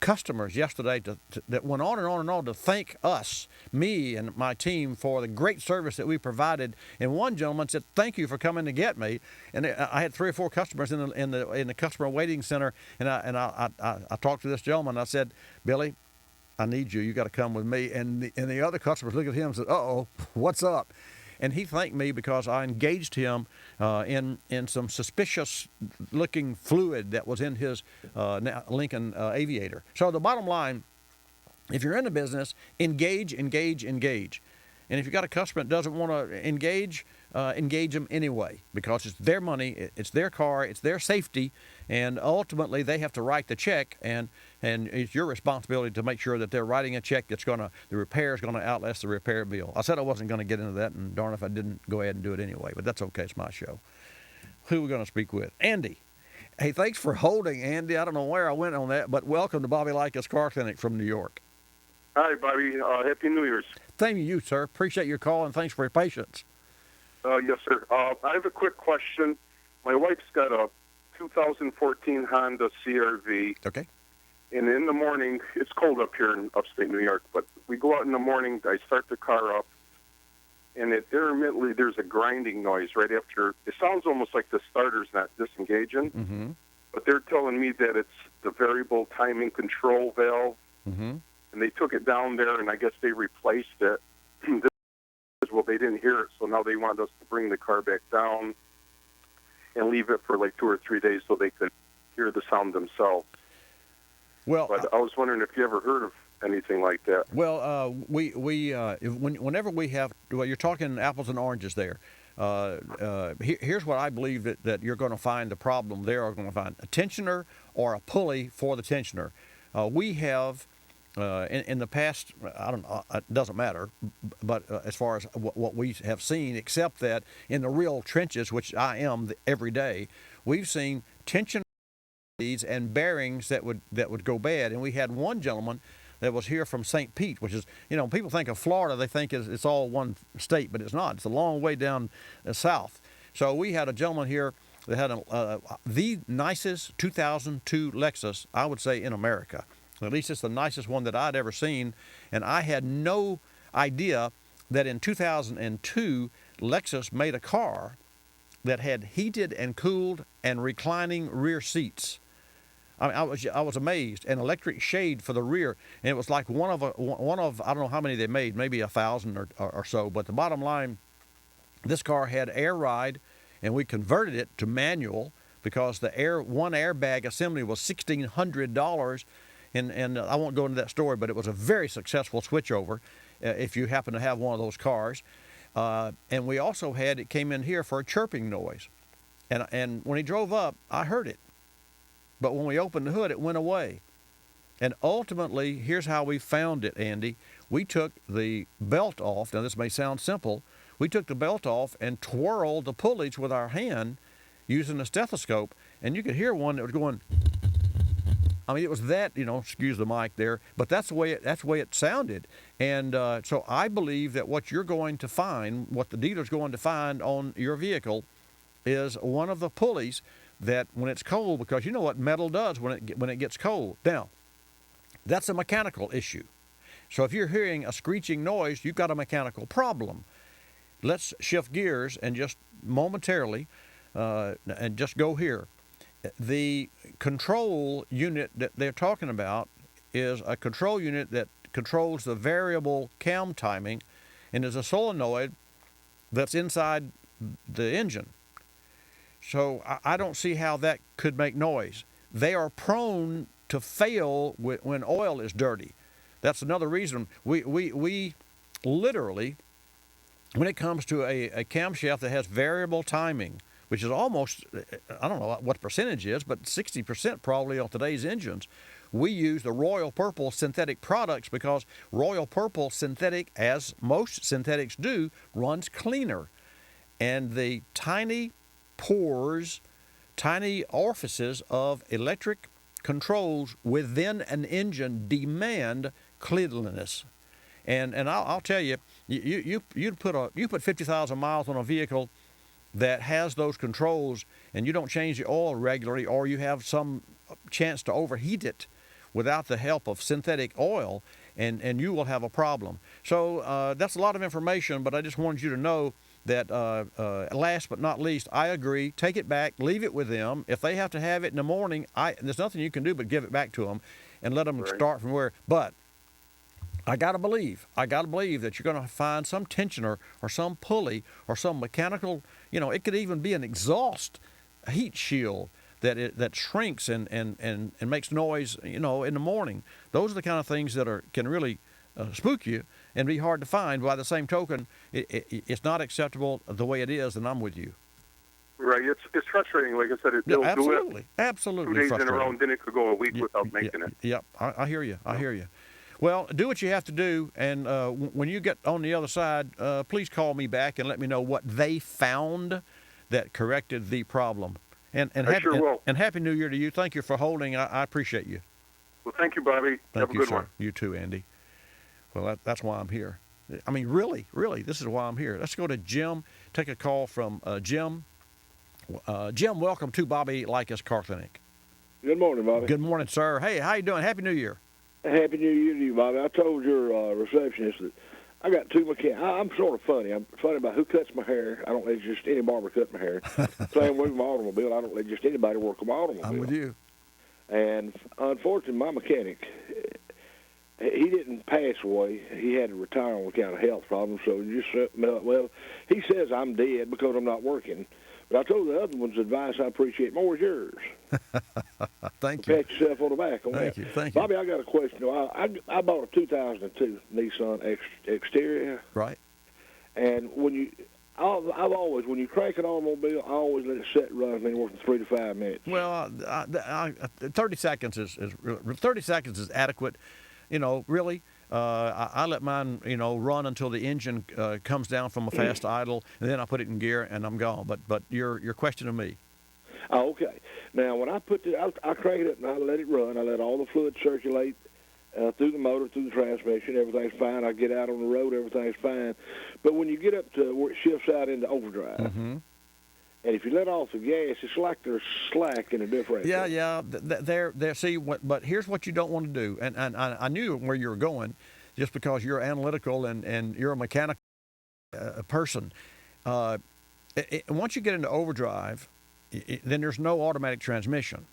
customers yesterday that went on and on and on to thank us, me and my team, for the great service that we provided. And one gentleman said, "Thank you for coming to get me." And I had 3 or 4 customers in the customer waiting center, and I talked to this gentleman. I said, "Billy, I need you. You got to come with me." And the other customers looked at him and said, "Uh-oh, what's up?" And he thanked me because I engaged him in some suspicious-looking fluid that was in his Lincoln Aviator. So the bottom line, if you're in the business, engage. And if you've got a customer that doesn't want to engage them anyway, because it's their money, it's their car, it's their safety, and ultimately they have to write the check, and it's your responsibility to make sure that they're writing a check that's the repair is going to outlast the repair bill. I said I wasn't going to get into that, and darn if I didn't go ahead and do it anyway, but that's okay, it's my show. Who are we going to speak with? Andy. Hey, thanks for holding, Andy. I don't know where I went on that, but welcome to Bobby Likis Car Clinic from New York.
Hi, Bobby. Happy New Year's.
Thank you, sir. Appreciate your call, and thanks for your patience.
Yes, sir. I have a quick question. My wife's got a 2014 Honda CR-V.
Okay.
And in the morning, it's cold up here in upstate New York, but we go out in the morning, I start the car up, and intermittently there's a grinding noise right after. It sounds almost like the starter's not disengaging, but they're telling me that it's the variable timing control valve, and they took it down there, and I guess they replaced it. Well, they didn't hear it, so now they want us to bring the car back down and leave it for like 2 or 3 days so they could hear the sound themselves.
Well,
but I was wondering if you ever heard of anything like that.
Well, whenever we have, well, you're talking apples and oranges there. Here's what I believe that you're going to find the problem there. Are going to find a tensioner or a pulley for the tensioner. We have in the past, I don't know, it doesn't matter, but as far as what we have seen, except that in the real trenches, which I am every day, we've seen tension and bearings that would go bad. And we had one gentleman that was here from St. Pete, which is, people think of Florida, they think it's all one state, but it's not. It's a long way down south. So we had a gentleman here that had the nicest 2002 Lexus, I would say, in America. At least it's the nicest one that I'd ever seen. And I had no idea that in 2002, Lexus made a car that had heated and cooled and reclining rear seats. I mean, I was amazed. An electric shade for the rear, and it was like one of I don't know how many they made, maybe 1,000 or so. But the bottom line, this car had air ride, and we converted it to manual because the one airbag assembly was $1,600, and I won't go into that story, but it was a very successful switchover if you happen to have one of those cars. And we also had it came in here for a chirping noise, and when he drove up, I heard it. But when we opened the hood, it went away. And ultimately, here's how we found it, Andy. We took the belt off. Now, this may sound simple. We took the belt off and twirled the pulleys with our hand using a stethoscope, and you could hear one that was going. I mean, it was that, excuse the mic there, but that's the way it sounded. And so I believe that what you're going to find, what the dealer's going to find on your vehicle, is one of the pulleys that when it's cold, because you know what metal does when it gets cold. Now, that's a mechanical issue. So if you're hearing a screeching noise, you've got a mechanical problem. Let's shift gears and just momentarily and just go here. The control unit that they're talking about is a control unit that controls the variable cam timing, and is a solenoid that's inside the engine. So I don't see how that could make noise. They are prone to fail when oil is dirty. That's another reason we literally, when it comes to a camshaft that has variable timing, which is almost, I don't know what percentage is, but 60% probably on today's engines, we use the Royal Purple synthetic products because Royal Purple synthetic, as most synthetics do, runs cleaner. And the tiny pores, tiny orifices of electric controls within an engine demand cleanliness. And I'll tell you, you put 50,000 miles on a vehicle that has those controls, and you don't change the oil regularly, or you have some chance to overheat it without the help of synthetic oil, and you will have a problem. So that's a lot of information, but I just wanted you to know that last but not least, I agree. Take it back, leave it with them. If they have to have it in the morning, there's nothing you can do but give it back to them and let them start from where. But I gotta believe that you're gonna find some tensioner or some pulley or some mechanical. It could even be an exhaust heat shield that shrinks and makes noise. In the morning. Those are the kind of things that can really spook you and be hard to find. By the same token, it's not acceptable the way it is, and I'm with you.
Right. It's frustrating. Like I said,
absolutely
2 days in a row, and then it could go a week without making it.
Yep. I hear you. I hear you. Well, do what you have to do, and when you get on the other side, please call me back and let me know what they found that corrected the problem. And
I sure will.
And Happy New Year to you. Thank you for holding. I appreciate you.
Well, thank you, Bobby.
Thank
have a
you,
good
sir.
one.
You too, Andy. Well, that's why I'm here. I mean, really, this is why I'm here. Let's go to Jim. Take a call from Jim. Jim, welcome to Bobby Likis Car Clinic.
Good morning, Bobby.
Good morning, sir. Hey, how you doing? Happy New Year.
Happy New Year to you, Bobby. I told your receptionist that I got two mechanics. I'm sort of funny. I'm funny about who cuts my hair. I don't let just any barber cut my hair. Same with my automobile. I don't let just anybody work on my automobile.
I'm with you.
And unfortunately, my mechanic, he didn't pass away. He had to retire on account of health problems. So well, he says I'm dead because I'm not working. But I told the other one's advice I appreciate more is yours.
Thank you.
Pat yourself on the back on
Thank
that.
you. Thank you.
Bobby, I got a question. I bought a 2002 Nissan Exterior.
Right.
And when you crank an automobile, I always let it sit and run anywhere from 3 to 5 minutes.
Well, 30 seconds is 30 seconds is adequate. You know, really. I let mine, run until the engine comes down from a fast idle, and then I put it in gear and I'm gone. But your question to me.
Oh, okay. Now, when I I crank it up and I let it run. I let all the fluid circulate through the motor, through the transmission. Everything's fine. I get out on the road. Everything's fine. But when you get up to where it shifts out into overdrive, and if you let off the gas, it's like there's slack in a differential.
Yeah. There. See, but here's what you don't want to do. And I knew where you were going, just because you're analytical and you're a mechanical person. Once you get into overdrive, then there's no automatic transmission.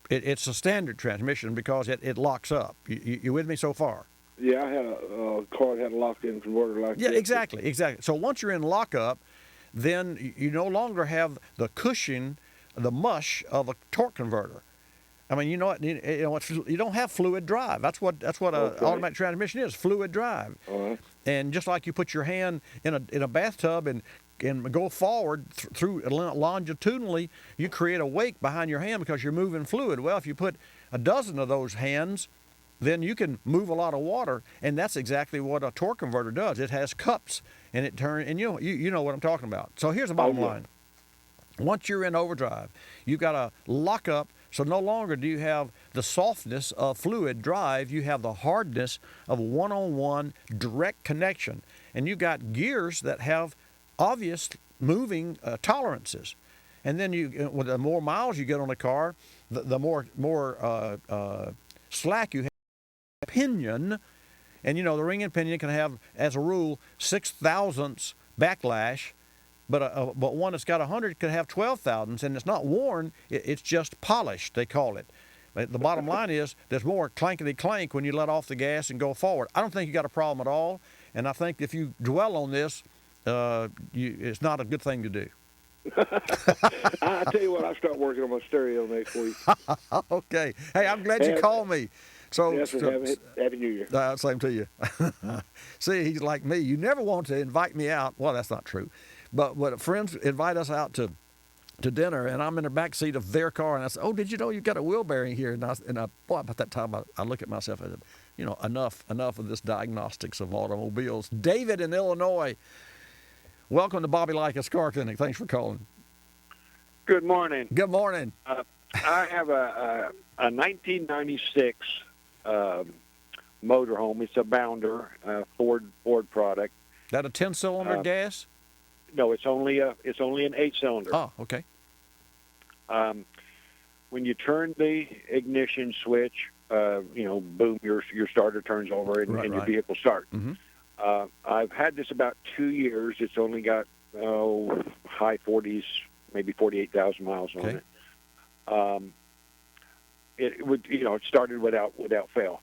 It's a standard transmission because it locks up. You with me so far?
Yeah, I had a car that had a locked-in converter like that.
Yeah, exactly. So once you're in lockup, then you no longer have the cushion, the mush of a torque converter. I mean, you don't have fluid drive. That's what an automatic transmission is, fluid drive. And just like you put your hand in a bathtub and go forward through longitudinally, you create a wake behind your hand because you're moving fluid. Well, if you put a dozen of those hands, then you can move a lot of water, and that's exactly what a torque converter does. It has cups, and it turns, and you know what I'm talking about. So here's the bottom line. Once you're in overdrive, you've got to lock up, so no longer do you have the softness of fluid drive, you have the hardness of one-on-one direct connection. And you've got gears that have obvious moving tolerances. And then with the more miles you get on the car, the more slack you have. Pinion, and the ring pinion can have, as a rule, 0.006 backlash, but one that's got 100 could have 12 thousandths, and it's not worn, it's just polished, they call it. But the bottom line is there's more clankety clank when you let off the gas and go forward. I don't think you got a problem at all, and I think if you dwell on this, it's not a good thing to do.
I tell you what, I'll start working on my stereo next week.
Okay. Hey, I'm glad you called me. So,
yes, Happy New Year.
Same to you. See, he's like me. You never want to invite me out. Well, that's not true. But when friends invite us out to dinner, and I'm in the back seat of their car, and I say, "Oh, did you know you got a wheel bearing here?" And boy, about that time, I look at myself and said, enough of this diagnostics of automobiles. David in Illinois, welcome to Bobby Likis Car Clinic. Thanks for calling.
Good morning.
Good morning.
I have a 1996 motorhome. It's a Bounder, Ford product.
That a 10-cylinder gas?
No, it's only an 8-cylinder.
Oh, okay.
When you turn the ignition switch, boom, your starter turns over and your vehicle starts.
Mm-hmm.
I've had this about 2 years. It's only got high 40s, maybe 48,000 miles on it. It started without fail.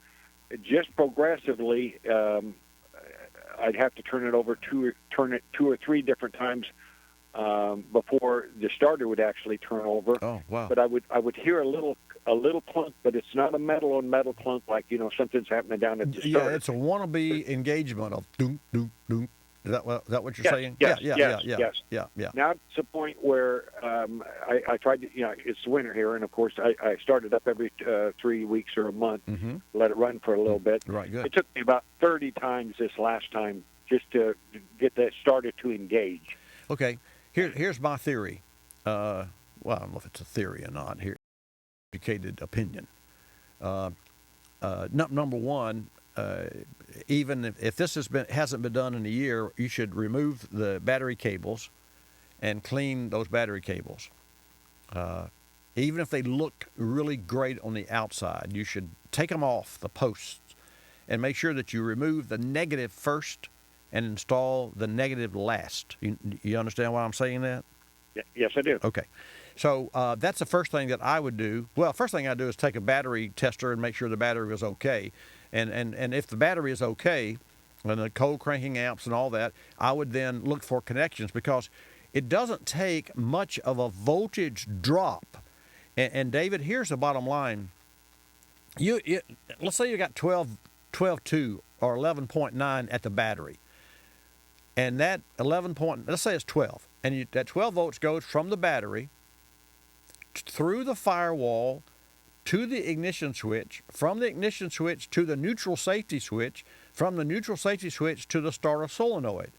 Just progressively, I'd have to turn it 2 or 3 different times before the starter would actually turn over.
Oh, wow!
But I would hear a little clunk, but it's not a metal on metal clunk like something's happening down at the starter.
Yeah, it's a wannabe engagement of doom doom doom. Is that what you're saying?
Yes.
Yeah.
Now it's a point where I tried to, it's winter here, and of course I started up every 3 weeks or a month, let it run for a little bit.
Right, good.
It took me about 30 times this last time just to get that started to engage.
Okay, here's my theory. Well, I don't know if it's a theory or not. Here, educated opinion. Number one. Even if this hasn't been done in a year, you should remove the battery cables and clean those battery cables. even if they look really great on the outside, you should take them off the posts and make sure that you remove the negative first and install the negative last. You understand why I'm saying that?
Yes, I do.
Okay. So that's the first thing that I would do. Well, first thing I do is take a battery tester and make sure the battery was okay. And if the battery is okay, and the cold cranking amps and all that, I would then look for connections, because it doesn't take much of a voltage drop. And David, here's the bottom line. Let's say you got 12.2 or 11.9 at the battery. And that let's say it's 12. And that 12 volts goes from the battery through the firewall to the ignition switch, from the ignition switch to the neutral safety switch, from the neutral safety switch to the starter solenoid.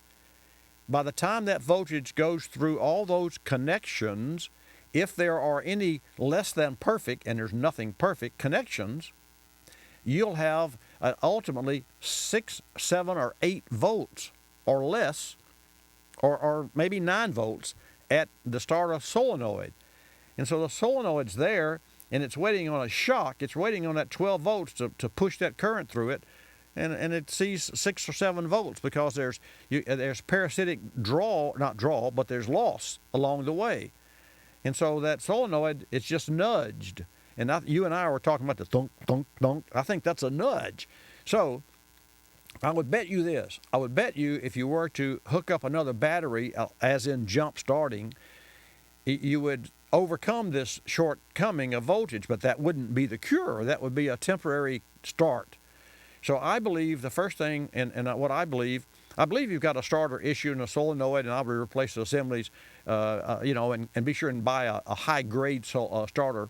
By the time that voltage goes through all those connections, if there are any less than perfect, and there's nothing perfect, connections, you'll have ultimately 6, 7, or 8 volts or less, or maybe 9 volts at the starter solenoid. And so the solenoid's there, and it's waiting on a shock. It's waiting on that 12 volts to push that current through it, and it sees 6 or 7 volts because there's parasitic but there's loss along the way. And so that solenoid is just nudged. And you and I were talking about the thunk, thunk, thunk. I think that's a nudge. So I would bet you this. I would bet you if you were to hook up another battery, as in jump starting, you would overcome this shortcoming of voltage, but that wouldn't be the cure. That would be a temporary start. So I believe the first thing, and what I believe you've got a starter issue in a solenoid, and I would replace the assemblies, and be sure and buy a high-grade starter.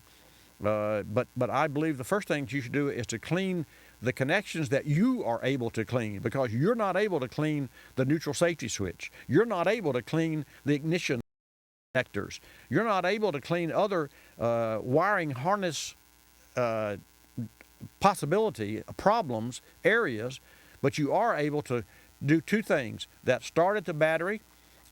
But I believe the first thing you should do is to clean the connections that you are able to clean, because you're not able to clean the neutral safety switch. You're not able to clean the ignition connectors. You're not able to clean other wiring harness problems, areas, but you are able to do two things: that start at the battery,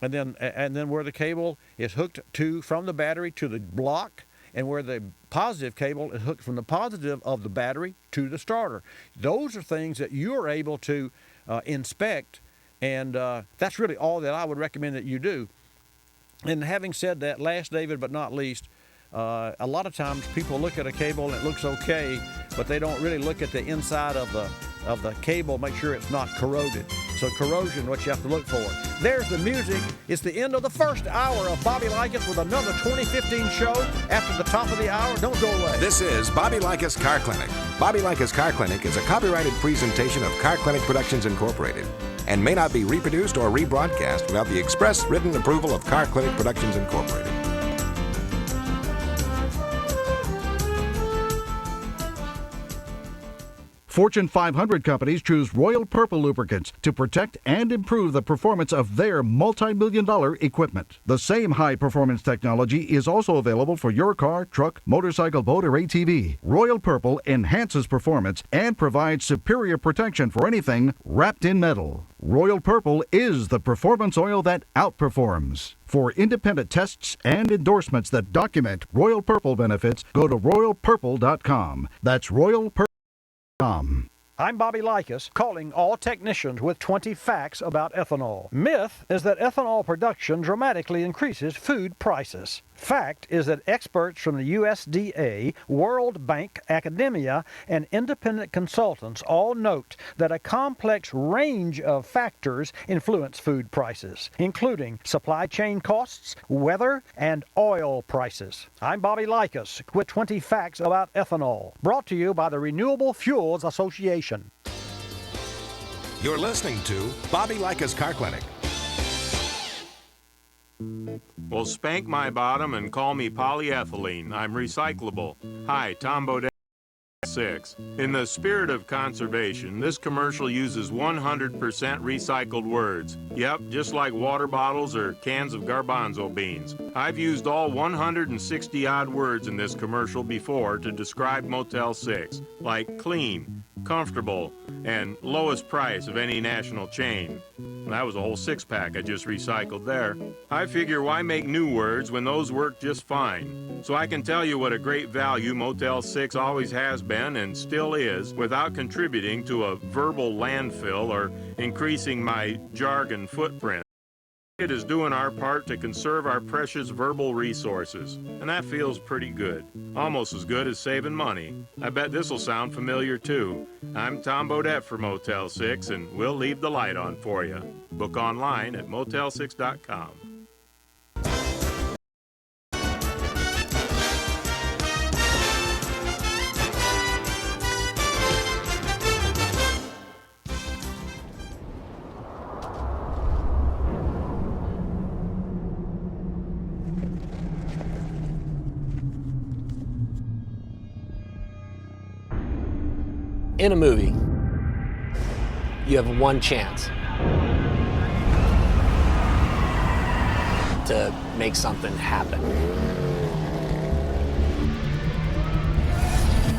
and then where the cable is hooked from the battery to the block, and where the positive cable is hooked from the positive of the battery to the starter. Those are things that you're able to inspect, and that's really all that I would recommend that you do. And having said that, last, David, but not least, a lot of times people look at a cable and it looks okay, but they don't really look at the inside of the cable, make sure it's not corroded. So corrosion, what you have to look for. There's the music. It's the end of the first hour of Bobby Likis with another 2015 show after the top of the hour. Don't go away.
This is Bobby Likis Car Clinic. Bobby Likis Car Clinic is a copyrighted presentation of Car Clinic Productions Incorporated and may not be reproduced or rebroadcast without the express written approval of Car Clinic Productions Incorporated.
Fortune 500 companies choose Royal Purple lubricants to protect and improve the performance of their multi-million-dollar equipment. The same high-performance technology is also available for your car, truck, motorcycle, boat, or ATV. Royal Purple enhances performance and provides superior protection for anything wrapped in metal. Royal Purple is the performance oil that outperforms. For independent tests and endorsements that document Royal Purple benefits, go to royalpurple.com. That's royalpurple.com.
I'm Bobby Likis, calling all technicians with 20 facts about ethanol. Myth is that ethanol production dramatically increases food prices. Fact is that experts from the USDA, World Bank, academia, and independent consultants all note that a complex range of factors influence food prices, including supply chain costs, weather, and oil prices. I'm Bobby Likis with 20 facts about ethanol, brought to you by the Renewable Fuels Association.
You're listening to Bobby Likis Car Clinic.
Well, spank my bottom and call me polyethylene. I'm recyclable. Hi, Tom Bodett, 6. In the spirit of conservation, this commercial uses 100% recycled words. Yep, just like water bottles or cans of garbanzo beans. I've used all 160-odd words in this commercial before to describe Motel 6, like clean, comfortable, and lowest price of any national chain. That was a whole 6-pack I just recycled there. I figure why make new words when those work just fine? So I can tell you what a great value Motel 6 always has been and still is without contributing to a verbal landfill or increasing my jargon footprint. It is doing our part to conserve our precious verbal resources, and that feels pretty good. Almost as good as saving money. I bet this'll sound familiar too. I'm Tom Bodette for Motel 6, and we'll leave the light on for you. Book online at motel6.com.
In a movie, you have one chance to make something happen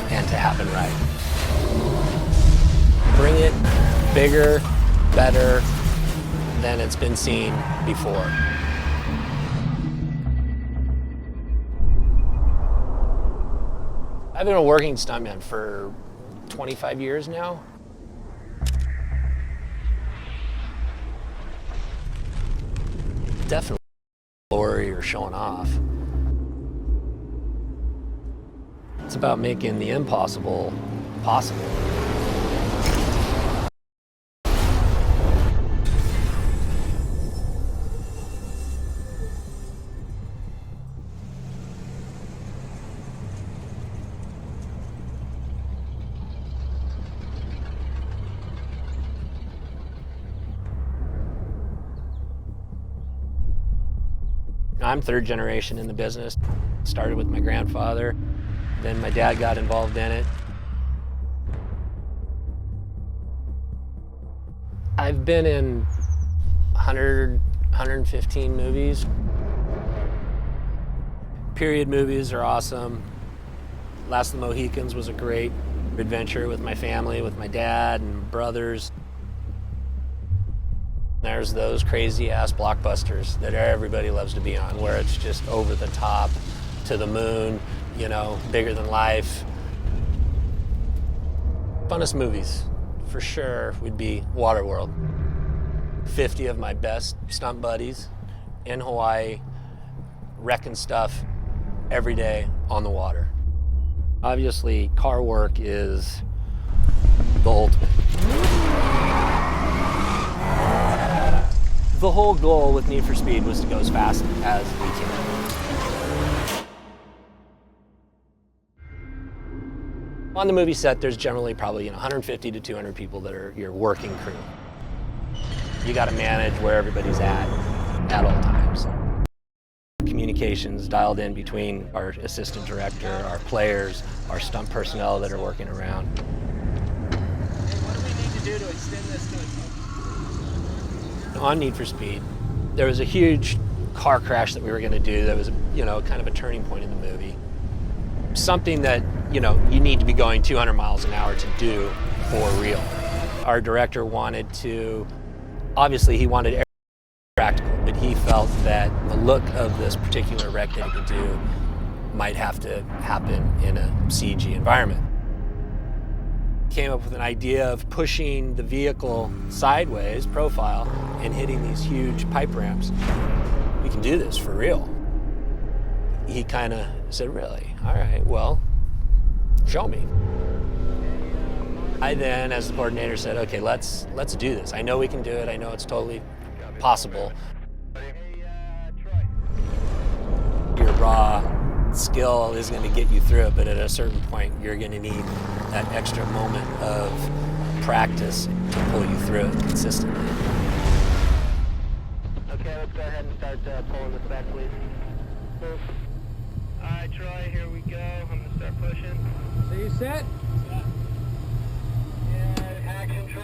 and to happen right. Bring it bigger, better than it's been seen before. I've been a working stuntman for 25 years now. Definitely glory or showing off. It's about making the impossible possible. I'm third generation in the business. Started with my grandfather, then my dad got involved in it. I've been in 115 movies. Period movies are awesome. Last of the Mohicans was a great adventure with my family, with my dad and brothers. There's those crazy-ass blockbusters that everybody loves to be on, where it's just over the top, to the moon, you know, bigger than life. Funnest movies, for sure, would be Waterworld. 50 of my best stunt buddies in Hawaii, wrecking stuff every day on the water. Obviously, car work is the ultimate. The whole goal with Need for Speed was to go as fast as we can. On the movie set, there's generally probably 150 to 200 people that are your working crew. You got to manage where everybody's at all times. Communications dialed in between our assistant director, our players, our stunt personnel that are working around.
What do we need to do to extend this to
On Need for Speed, there was a huge car crash that we were going to do that was, kind of a turning point in the movie. Something that, you need to be going 200 miles an hour to do for real. Our director wanted to, obviously he wanted everything practical, but he felt that the look of this particular wreck that he could do might have to happen in a CG environment. Came up with an idea of pushing the vehicle sideways, profile, and hitting these huge pipe ramps. We can do this for real. He kind of said, really? All right, well, show me. I then, as the coordinator, said, okay, let's do this. I know we can do it. I know it's totally possible. Your raw skill is going to get you through it, but at a certain point, you're going to need that extra moment of practice to pull you through it consistently.
Okay, let's go ahead and start pulling this back, please. All right, Troy, here we go. I'm going to start pushing. So you set? Set. Yeah, action, Troy.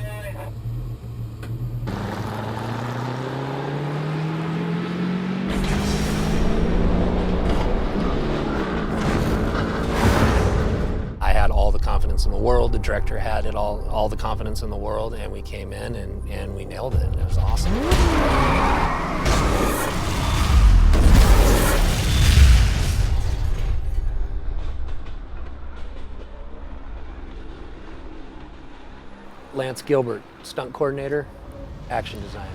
I had all the confidence in the world. The director had it all the confidence in the world, and we came in and we nailed it. It was awesome. Lance Gilbert, stunt coordinator, action designer.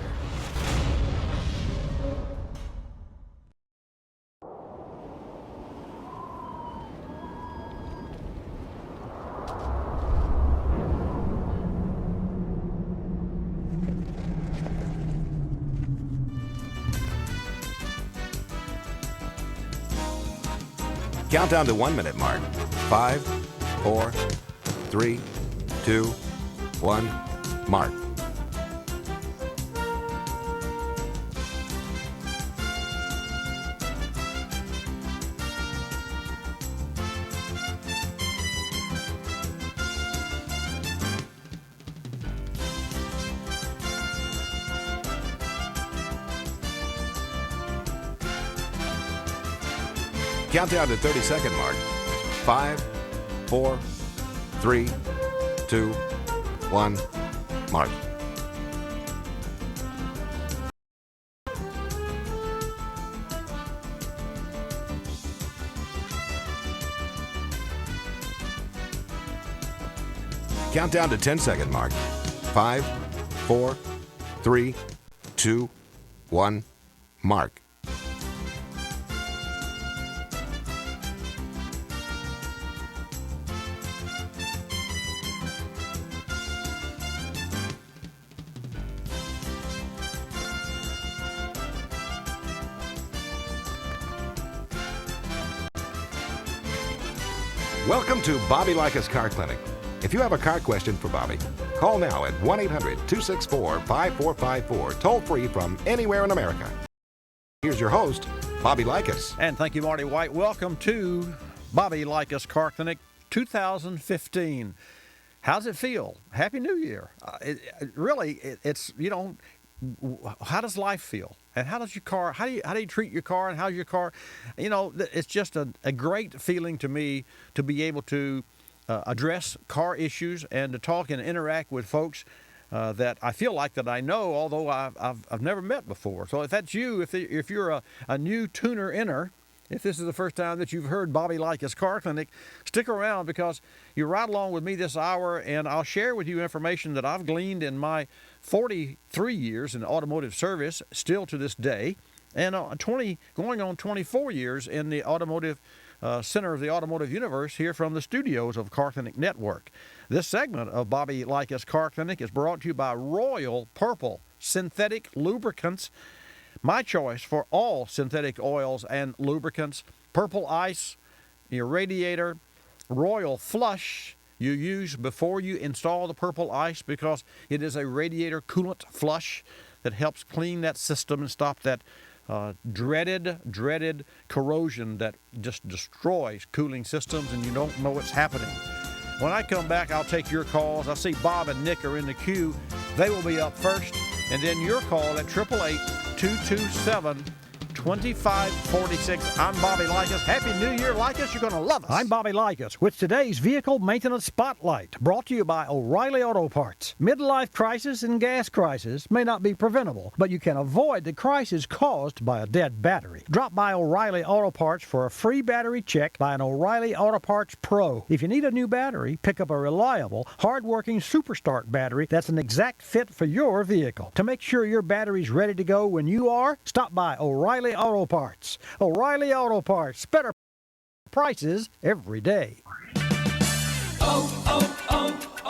Countdown to 1 minute mark. 5, 4, 3, 2, 1, mark. Countdown to 30-second mark. 5, 4, 3, 2, 1, mark. Countdown to 10-second mark. 5, 4, 3, 2, 1, mark. Welcome to Bobby Likis Car Clinic. If you have a car question for Bobby, call now at 1-800-264-5454, toll free from anywhere in America. Here's your host, Bobby Likis.
And thank you, Marty White. Welcome to Bobby Likis Car Clinic 2015. How's it feel? Happy New Year. It's how does life feel? And how does your car, how do you treat your car, and how's your car? It's just a great feeling to me to be able to address car issues and to talk and interact with folks that I feel like that I know, although I've never met before. So if that's you, if you're a new tuner-inner, if this is the first time that you've heard Bobby Likis Car Clinic, stick around because you ride along with me this hour, and I'll share with you information that I've gleaned in my 43 years in automotive service, still to this day, and going on 24 years in the automotive center of the automotive universe here from the studios of Car Clinic Network. This segment of Bobby Likis Car Clinic is brought to you by Royal Purple Synthetic Lubricants. My choice for all synthetic oils and lubricants. Purple Ice, your radiator, Royal Flush you use before you install the Purple Ice because it is a radiator coolant flush that helps clean that system and stop that dreaded corrosion that just destroys cooling systems and you don't know what's happening. When I come back, I'll take your calls. I see Bob and Nick are in the queue. They will be up first. And then your call at 888-227-2546. I'm Bobby Likis. Happy New Year, Likis. You're going to love us.
I'm Bobby Likis with today's Vehicle Maintenance Spotlight, brought to you by O'Reilly Auto Parts. Midlife crisis and gas crisis may not be preventable, but you can avoid the crisis caused by a dead battery. Drop by O'Reilly Auto Parts for a free battery check by an O'Reilly Auto Parts Pro. If you need a new battery, pick up a reliable, hard-working Super Start battery that's an exact fit for your vehicle. To make sure your battery's ready to go when you are, stop by O'Reilly Auto Parts. O'Reilly Auto Parts. Better prices every day.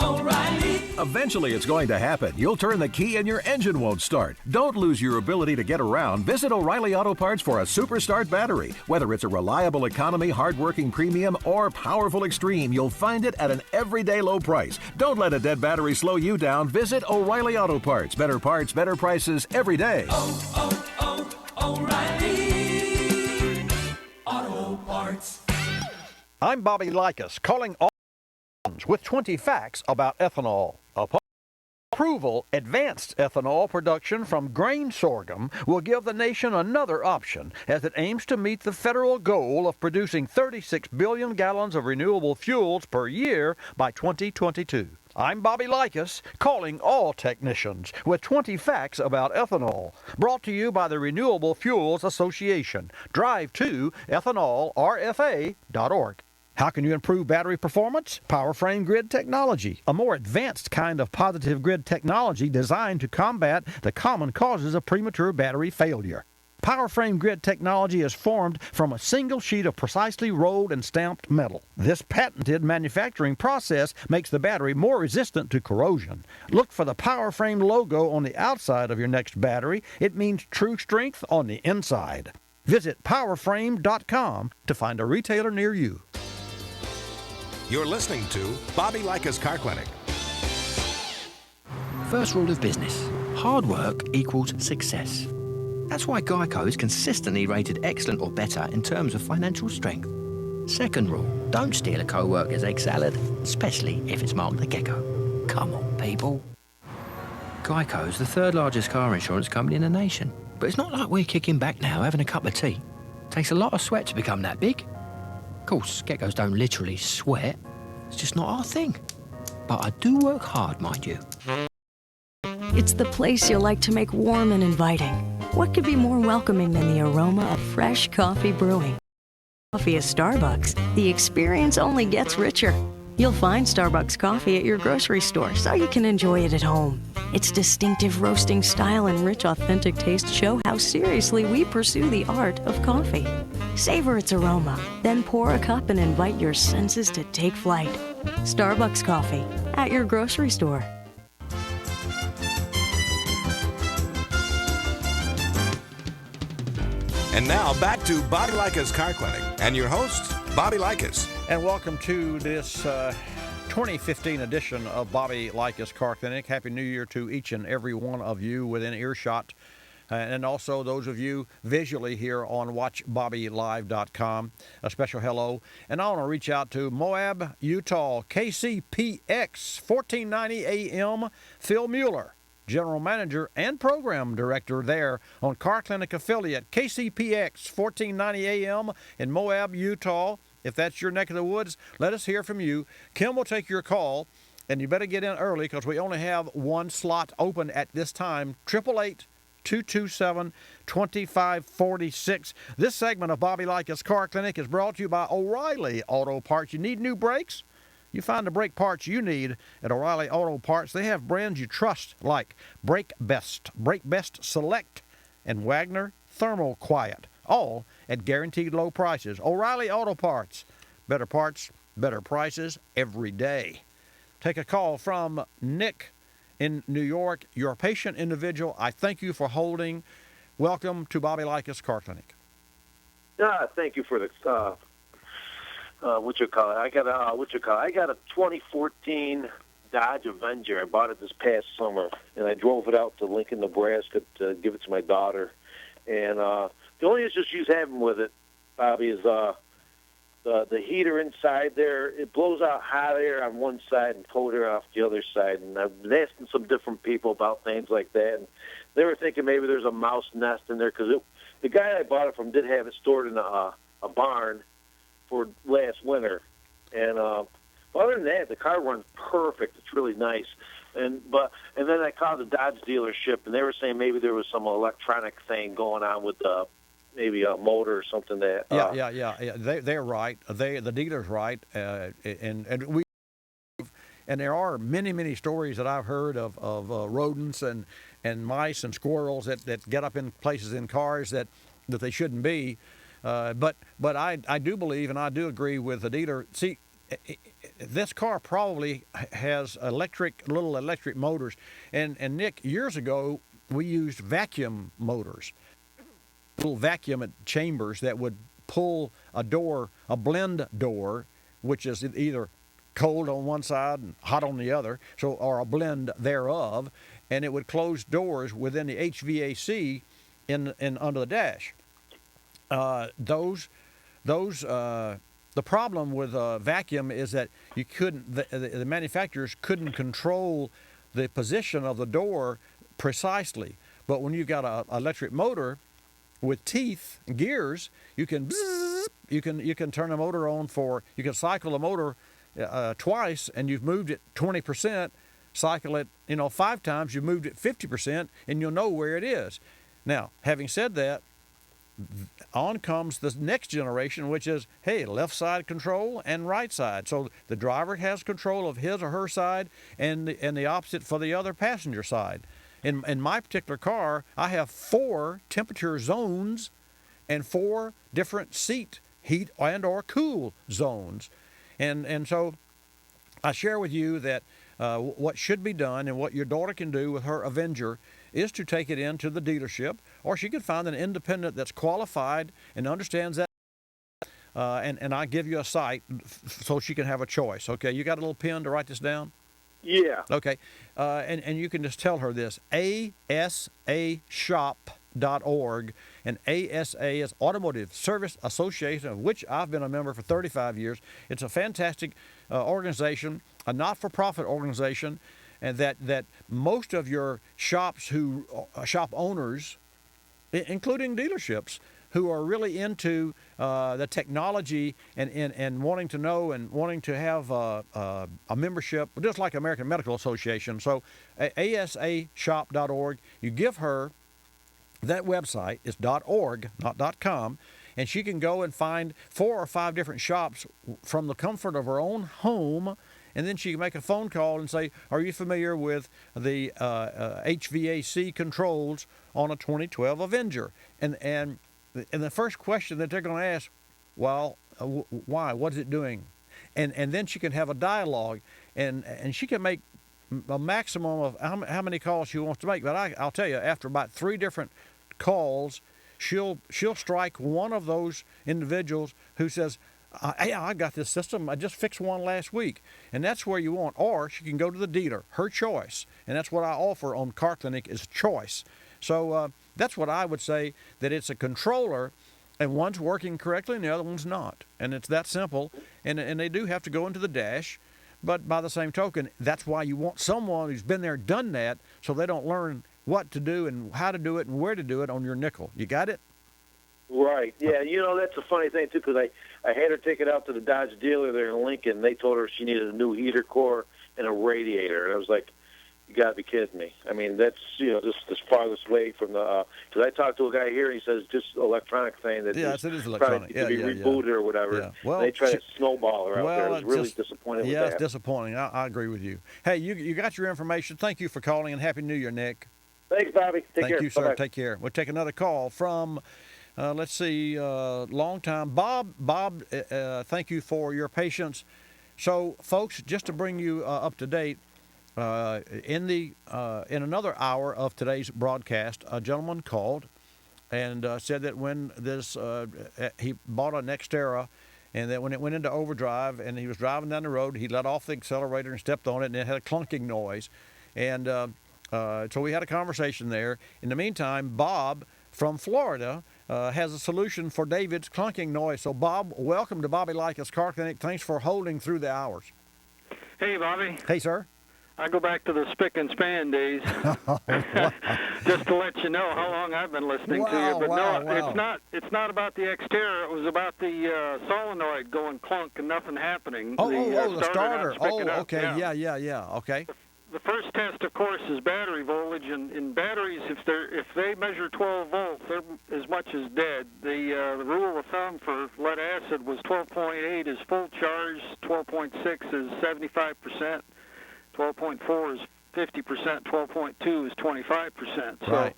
O'Reilly. Eventually it's going to happen. You'll turn the key and your engine won't start. Don't lose your ability to get around. Visit O'Reilly Auto Parts for a Super Start battery. Whether it's a reliable economy, hard-working premium, or powerful extreme, you'll find it at an everyday low price. Don't let a dead battery slow you down. Visit O'Reilly Auto Parts. Better parts, better prices every day.
O'Reilly Auto Parts.
I'm Bobby Likis, calling all with 20 facts about ethanol. approval, advanced ethanol production from grain sorghum will give the nation another option as it aims to meet the federal goal of producing 36 billion gallons of renewable fuels per year by 2022. I'm Bobby Likis, calling all technicians with 20 facts about ethanol. Brought to you by the Renewable Fuels Association. Drive to ethanolrfa.org. How can you improve battery performance? PowerFrame Grid Technology, a more advanced kind of positive grid technology designed to combat the common causes of premature battery failure. PowerFrame Grid Technology is formed from a single sheet of precisely rolled and stamped metal. This patented manufacturing process makes the battery more resistant to corrosion. Look for the PowerFrame logo on the outside of your next battery. It means true strength on the inside. Visit powerframe.com to find a retailer near you.
You're listening to Bobby Likis Car Clinic.
First rule of business: hard work equals success. That's why Geico is consistently rated excellent or better in terms of financial strength. Second rule: don't steal a co-worker's egg salad, especially if it's marked the gecko. Come on, people. Geico is the third largest car insurance company in the nation. But it's not like we're kicking back now having a cup of tea. Takes a lot of sweat to become that big. Of course, geckos don't literally sweat. It's just not our thing. But I do work hard, mind you.
It's the place you like to make warm and inviting. What could be more welcoming than the aroma of fresh coffee brewing? Coffee is Starbucks. The experience only gets richer. You'll find Starbucks coffee at your grocery store so you can enjoy it at home. Its distinctive roasting style and rich, authentic taste show how seriously we pursue the art of coffee. Savor its aroma, then pour a cup and invite your senses to take flight. Starbucks coffee at your grocery store.
And now back to Bobby Likis Car Clinic and your host, Bobby Likis.
And welcome to this 2015 edition of Bobby Likis Car Clinic. Happy New Year to each and every one of you within earshot. And also those of you visually here on WatchBobbyLive.com. A special hello. And I want to reach out to Moab, Utah, KCPX 1490 AM, Phil Mueller, General Manager and Program Director there on Car Clinic affiliate KCPX 1490 AM in Moab, Utah. If that's your neck of the woods, let us hear from you. Kim will take your call, and you better get in early because we only have one slot open at this time. 888-227-2546. This segment of Bobby Likis Car Clinic is brought to you by O'Reilly Auto Parts. You need new brakes? You find the brake parts you need at O'Reilly Auto Parts. They have brands you trust like Brake Best Select, and Wagner Thermal Quiet, all at guaranteed low prices. O'Reilly Auto Parts, better prices every day. Take a call from Nick in New York. You're a patient individual. I thank you for holding. Welcome to Bobby Likis Car Clinic.
Thank you for the I got a 2014 Dodge Avenger. I bought it this past summer, and I drove it out to Lincoln, Nebraska to give it to my daughter. And the only issues having with it, Bobby, is the heater inside there. It blows out hot air on one side and cold air off the other side. And I've been asking some different people about things like that, and they were thinking maybe there's a mouse nest in there because the guy I bought it from did have it stored in a barn for last winter, and other than that, the car runs perfect. It's really nice, and then I called the Dodge dealership, and they were saying maybe there was some electronic thing going on with maybe a motor or something that.
Yeah. They're right. The dealer's right, and there are many stories that I've heard of rodents and mice and squirrels that get up in places in cars that they shouldn't be. But I do believe, and I do agree with the dealer. See, this car probably has little electric motors. And Nick, years ago, we used vacuum motors, little vacuum chambers that would pull a blend door, which is either cold on one side and hot on the other, or a blend thereof, and it would close doors within the HVAC in under the dash. The problem with vacuum is that you couldn't, the manufacturers couldn't control the position of the door precisely. But when you've got an electric motor with teeth and gears, you can turn the motor on you can cycle the motor twice, and you've moved it 20%. Cycle it 5 times, you've moved it 50%, and you'll know where it is. Now, having said that, on comes the next generation, which is, hey, left side control and right side. So the driver has control of his or her side, and the opposite for the other passenger side. In my particular car, I have 4 temperature zones and 4 different seat heat and or cool zones. And so I share with you that what should be done and what your daughter can do with her Avenger is to take it into the dealership, or she can find an independent that's qualified and understands that. And I give you a site so she can have a choice. Okay, you got a little pen to write this down?
Yeah.
Okay, and you can just tell her this, asashop.org, and ASA is Automotive Service Association, of which I've been a member for 35 years. It's a fantastic organization, a not-for-profit organization, and that most of your shop owners, including dealerships, who are really into the technology and wanting to know and wanting to have a membership, just like American Medical Association. So asashop.org, you give her that website. It's .org, not .com, and she can go and find 4 or 5 different shops from the comfort of her own home. And then she can make a phone call and say, are you familiar with the HVAC controls on a 2012 Avenger? And the first question that they're going to ask, well, why? What is it doing? And then she can have a dialogue, and she can make a maximum of how many calls she wants to make. But I'll tell you, after about 3 different calls, she'll strike one of those individuals who says, hey, I got this system. I just fixed one last week. And that's where you want. Or she can go to the dealer, her choice. And that's what I offer on Car Clinic is choice. So that's what I would say, that it's a controller, and one's working correctly and the other one's not. And it's that simple. And they do have to go into the dash. But by the same token, that's why you want someone who's been there, done that, so they don't learn what to do and how to do it and where to do it on your nickel. You got it?
Right. Yeah, that's a funny thing, too, because I had her take it out to the Dodge dealer there in Lincoln. They told her she needed a new heater core and a radiator. And I was like, you got to be kidding me. I mean, that's, just as farthest way from the, because I talked to a guy here, and he says just electronic thing that
it is electronic.
To be rebooted or whatever.
Yeah. Well,
they try to snowball her out there. It was really disappointing.
Yeah, it's disappointing. I agree with you. Hey, you got your information. Thank you for calling, and Happy New Year, Nick.
Thanks, Bobby. Take care.
Thank you, sir.
Bye-bye.
Take care. We'll take another call from, let's see, long time. Bob, thank you for your patience. So, folks, just to bring you up to date, in another hour of today's broadcast, a gentleman called and said that when he bought a Nextera, and that when it went into overdrive and he was driving down the road, he let off the accelerator and stepped on it, and it had a clunking noise. And so we had a conversation there. In the meantime, Bob from Florida has a solution for David's clunking noise. So, Bob, welcome to Bobby Likis Car Clinic. Thanks for holding through the hours.
Hey, Bobby.
Hey, sir.
I go back to the spick and span days, just to let you know how long I've been listening to you. But it's not about the Xterra. It was about the solenoid going clunk and nothing happening.
The starter. Okay.
Yeah.
Yeah. Okay.
The first test, of course, is battery voltage, and in batteries, if they measure 12 volts, they're as much as dead. The rule of thumb for lead acid was 12.8 is full charge, 12.6 is 75%, 12.4 is 50%, 12.2 is 25%. So if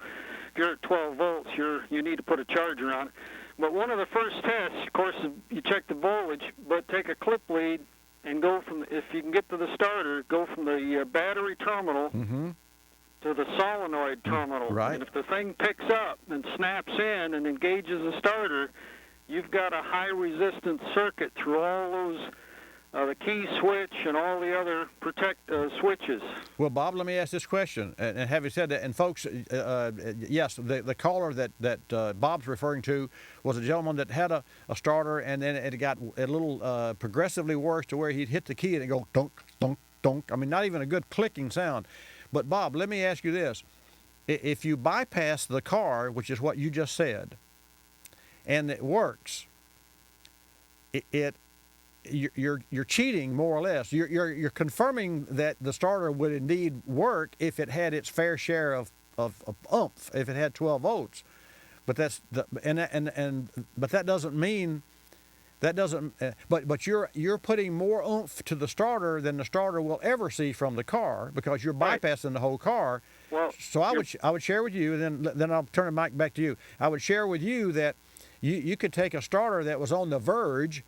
you're at 12 volts, you need to put a charger on it. But one of the first tests, of course, you check the voltage, but take a clip lead and go from, if you can get to the starter, go from the battery terminal to the solenoid terminal.
Right.
And if the thing picks up and snaps in and engages the starter, you've got a high resistance circuit through all those, the key switch and all the other switches.
Well, Bob, let me ask this question. And having said that, and folks, yes, the caller that Bob's referring to was a gentleman that had a starter, and then it got a little progressively worse to where he'd hit the key and it'd go dunk, dunk, dunk. I mean, not even a good clicking sound. But, Bob, let me ask you this. If you bypass the car, which is what you just said, and it works, you're cheating more or less. You're confirming that the starter would indeed work if it had its fair share of oomph, if it had 12 volts. But that's but that doesn't mean but you're putting more oomph to the starter than the starter will ever see from the car, because you're bypassing the whole car.
Well,
so I would share with you, and then I'll turn the mic back to you. I would share with you that you could take a starter that was on the verge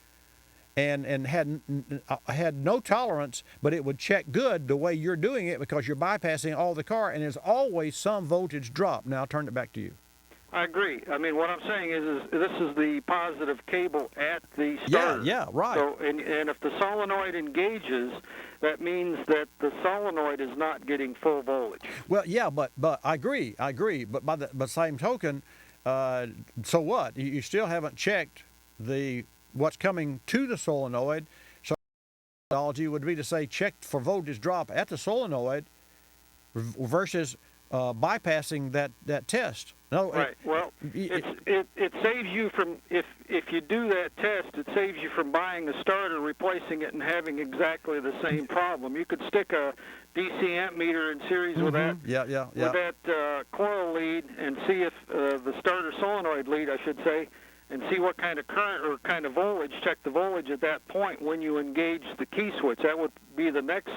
and had no tolerance, but it would check good the way you're doing it, because you're bypassing all the car, and there's always some voltage drop. Now I'll turn it back to you.
I agree. I mean, what I'm saying is this is the positive cable at the starter.
Yeah, right.
So, and if the solenoid engages, that means that the solenoid is not getting full voltage.
Well, yeah, but I agree. But by the same token, so what? You still haven't checked what's coming to the solenoid. So the analogy would be to say check for voltage drop at the solenoid versus bypassing that test. No,
right. Well, it saves you from, if you do that test, it saves you from buying a starter, replacing it, and having exactly the same problem. You could stick a DC amp meter in series with that with that coil lead, and see if the starter solenoid lead, I should say, and see what kind of current or kind of voltage. Check the voltage at that point when you engage the key switch. That would be the next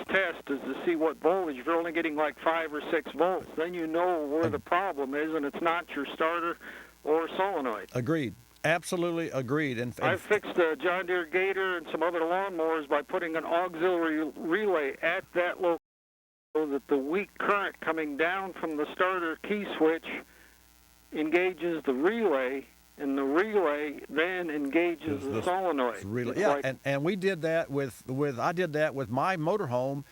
test, is to see what voltage. If you're only getting like 5 or 6 volts, then you know where the problem is, and it's not your starter or solenoid.
Agreed. Absolutely agreed. And
I've fixed a John Deere Gator and some other lawnmowers by putting an auxiliary relay at that location, so that the weak current coming down from the starter key switch engages the relay, and the relay then engages the solenoid.
Yeah, and we did that I did that with my motorhome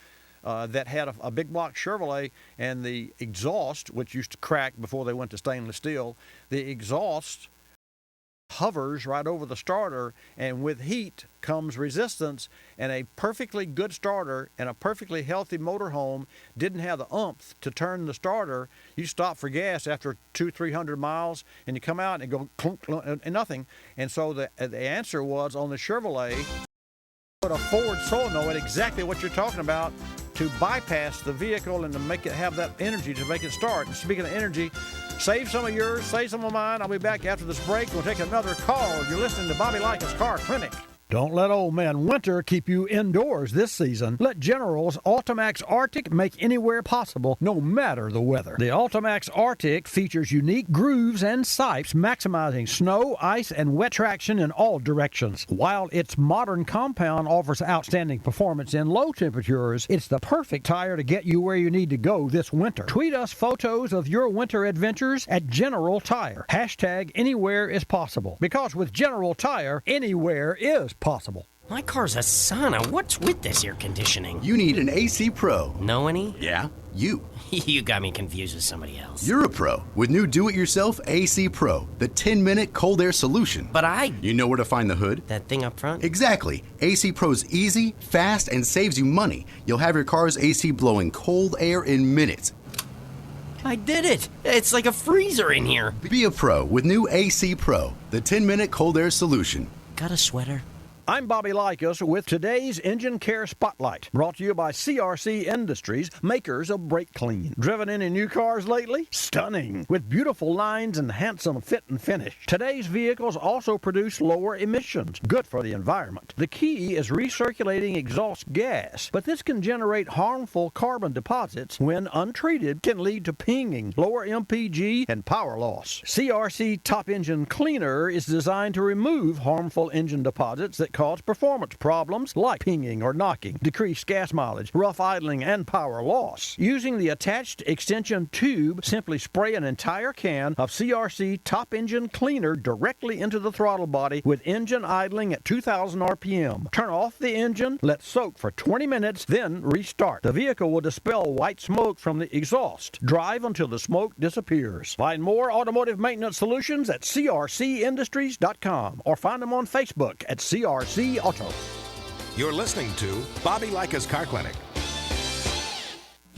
that had a big block Chevrolet, and the exhaust, which used to crack before they went to stainless steel, the exhaust hovers right over the starter, and with heat comes resistance, and a perfectly good starter and a perfectly healthy motorhome didn't have the oomph to turn the starter. You stop for gas after 200-300 miles, and you come out and go clunk, clunk, and nothing. And so the answer was, on the Chevrolet, put a forward solenoid, exactly what you're talking about, to bypass the vehicle and to make it have that energy to make it start. And speaking of energy, save some of yours, save some of mine. I'll be back after this break. We'll take another call. You're listening to Bobby Likis Car Clinic.
Don't let old man winter keep you indoors this season. Let General's Ultimax Arctic make anywhere possible, no matter the weather. The Ultimax Arctic features unique grooves and sipes, maximizing snow, ice, and wet traction in all directions. While its modern compound offers outstanding performance in low temperatures, it's the perfect tire to get you where you need to go this winter. Tweet us photos of your winter adventures at General Tire. Hashtag anywhere is possible. Because with General Tire, anywhere is possible.
My car's a sauna. What's with this air conditioning?
You need an AC Pro.
Know any?
Yeah, you.
You got me confused with somebody else.
You're a pro with new do-it-yourself AC Pro, the 10-minute cold air solution.
But
You know where to find the hood?
That thing up front?
Exactly. AC Pro's easy, fast, and saves you money. You'll have your car's AC blowing cold air in minutes.
I did it! It's like a freezer in here.
Be a pro with new AC Pro, the 10-minute cold air solution.
Got a sweater?
I'm Bobby Likis with today's Engine Care Spotlight, brought to you by CRC Industries, makers of Brake Clean. Driven any new cars lately? Stunning, with beautiful lines and handsome fit and finish. Today's vehicles also produce lower emissions, good for the environment. The key is recirculating exhaust gas, but this can generate harmful carbon deposits when untreated, can lead to pinging, lower MPG, and power loss. CRC Top Engine Cleaner is designed to remove harmful engine deposits that cause performance problems like pinging or knocking, decreased gas mileage, rough idling, and power loss. Using the attached extension tube, simply spray an entire can of CRC Top Engine Cleaner directly into the throttle body with engine idling at 2,000 RPM. Turn off the engine, let soak for 20 minutes, then restart. The vehicle will dispel white smoke from the exhaust. Drive until the smoke disappears. Find more automotive maintenance solutions at crcindustries.com or find them on Facebook at CRC Auto.
You're listening to Bobby Likis Car Clinic.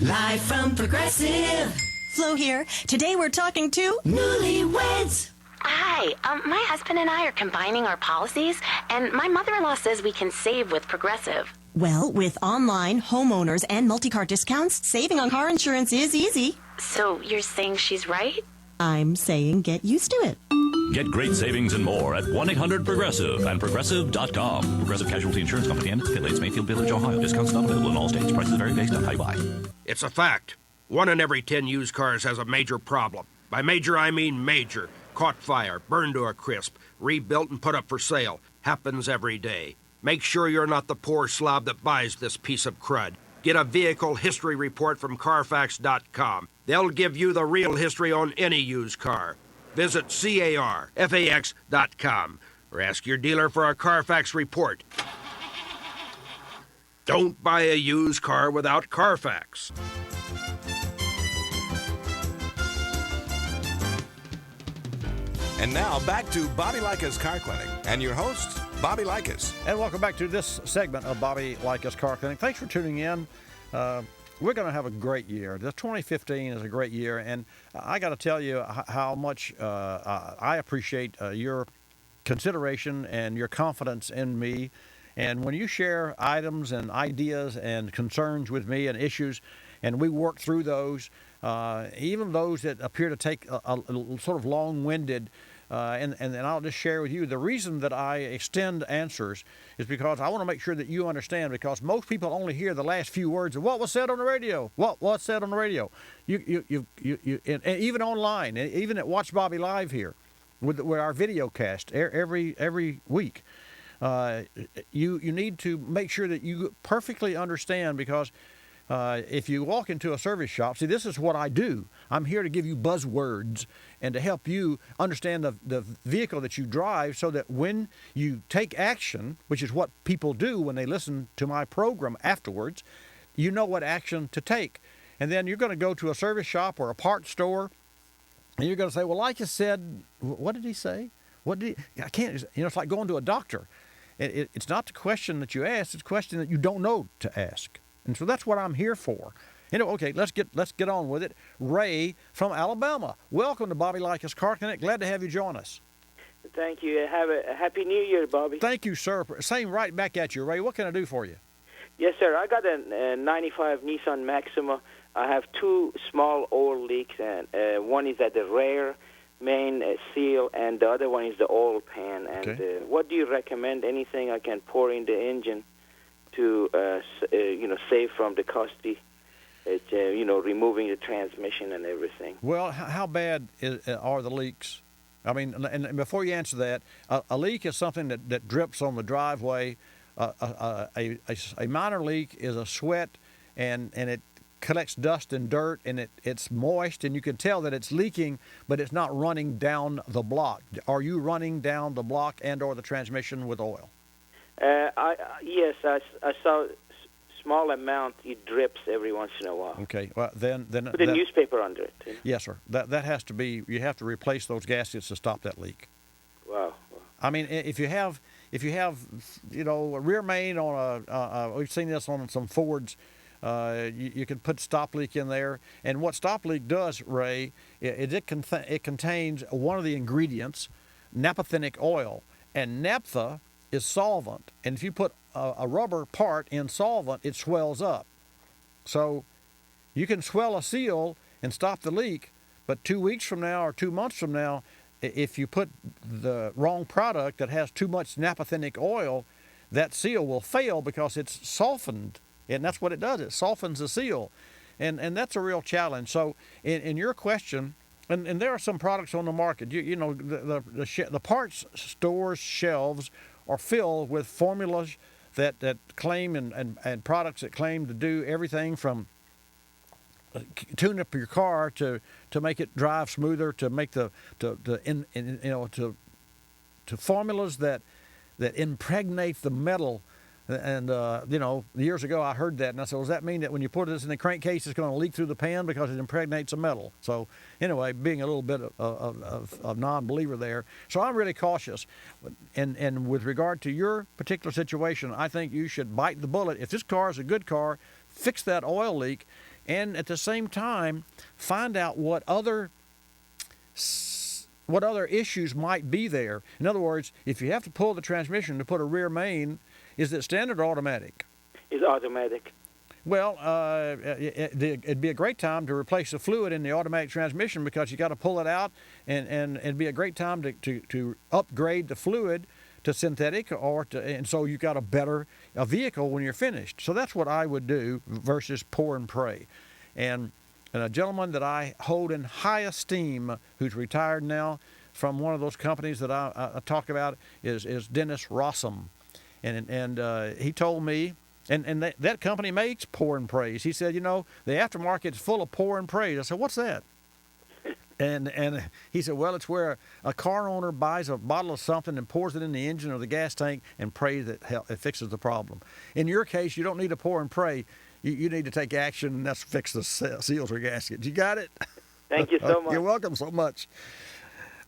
Live from Progressive.
Flo here. Today we're talking to
Newlyweds.
Hi, my husband and I are combining our policies, and my mother-in-law says we can save with Progressive.
Well, with online, homeowners, and multi-car discounts, saving on car insurance is easy.
So you're saying she's right?
I'm saying get used to it.
Get great savings and more at 1-800-PROGRESSIVE and Progressive.com. Progressive Casualty Insurance Company and affiliates, Mayfield Village, Ohio. Discounts not available in all states. Prices vary based on how you buy.
It's a fact. 1 in every 10 used cars has a major problem. By major, I mean major. Caught fire, burned to a crisp, rebuilt and put up for sale. Happens every day. Make sure you're not the poor slob that buys this piece of crud. Get a vehicle history report from Carfax.com. They'll give you the real history on any used car. Visit CARFAX.com or ask your dealer for a Carfax report. Don't buy a used car without Carfax.
And now back to Bobby Likis Car Clinic and your host, Bobby Likis.
And welcome back to this segment of Bobby Likis Car Clinic. Thanks for tuning in. We're going to have a great year. This 2015 is a great year, and I got to tell you how much I appreciate your consideration and your confidence in me. And when you share items and ideas and concerns with me and issues, and we work through those, even those that appear to take a sort of long-winded, and I'll just share with you, the reason that I extend answers is because I want to make sure that you understand, because most people only hear the last few words of what was said on the radio, what's said on the radio. You and even online, even at Watch Bobby Live here, with our video cast every week. You need to make sure that you perfectly understand, because if you walk into a service shop, see, this is what I do. I'm here to give you buzzwords and to help you understand the vehicle that you drive, so that when you take action, which is what people do when they listen to my program afterwards, you know what action to take. And then you're going to go to a service shop or a parts store, and you're going to say, well, like you said, what did he say? What did he? I can't, it's like going to a doctor. It's not the question that you ask, it's a question that you don't know to ask. And so that's what I'm here for. Okay, let's get on with it. Ray from Alabama. Welcome to Bobby Likis Car Clinic. Glad to have you join us.
Thank you. Have a happy New Year, Bobby.
Thank you, sir. Same right back at you, Ray. What can I do for you?
Yes, sir. I got a 95 Nissan Maxima. I have 2 small oil leaks, and one is at the rear main seal, and the other one is the oil pan. And
okay.
What do you recommend? Anything I can pour in the engine to save from the costly, removing the transmission and everything?
Well, how bad are the leaks? I mean, and before you answer that, a leak is something that drips on the driveway. A minor leak is a sweat, and it collects dust and dirt, and it's moist, and you can tell that it's leaking, but it's not running down the block. Are you running down the block and or the transmission with oil?
Yes, I saw small amount. It drips every once in a while.
Okay, well then
put a newspaper under it.
Yes, sir. That has to be. You have to replace those gaskets to stop that leak.
Wow.
I mean, if you have a rear main on we've seen this on some Fords. You can put stop leak in there, and what stop leak does, Ray, it contains one of the ingredients, naphthenic oil, and naphtha is solvent, and if you put a rubber part in solvent, it swells up. So you can swell a seal and stop the leak, but 2 weeks from now or 2 months from now, if you put the wrong product that has too much naphthenic oil, that seal will fail because it's softened. And that's what it does. It softens the seal. And that's a real challenge. So in your question, and there are some products on the market, the parts stores shelves are filled with formulas that claim and products that claim to do everything from tune up your car to make it drive smoother, to make to formulas that impregnate the metal. And, years ago I heard that, and I said, well, does that mean that when you put this in the crankcase, it's going to leak through the pan because it impregnates the metal? So, anyway, being a little bit of non-believer there. So I'm really cautious. And with regard to your particular situation, I think you should bite the bullet. If this car is a good car, fix that oil leak, and at the same time find out what other issues might be there. In other words, if you have to pull the transmission to put a rear main, is it standard or automatic?
It's automatic.
Well, it'd be a great time to replace the fluid in the automatic transmission because you got to pull it out, and it'd be a great time to upgrade the fluid to synthetic, and so you got a vehicle when you're finished. So that's what I would do versus pour and pray. And a gentleman that I hold in high esteem, who's retired now from one of those companies that I talk about, is Dennis Rossum, and he told me. And that company makes pour and praise. He said, the aftermarket's full of pour and praise. I said, what's that? And he said, well, it's where a car owner buys a bottle of something and pours it in the engine or the gas tank and prays that it fixes the problem. In your case, you don't need to pour and pray. You need to take action, and that's fix the seals or gaskets. You got it?
Thank you so much.
You're welcome so much.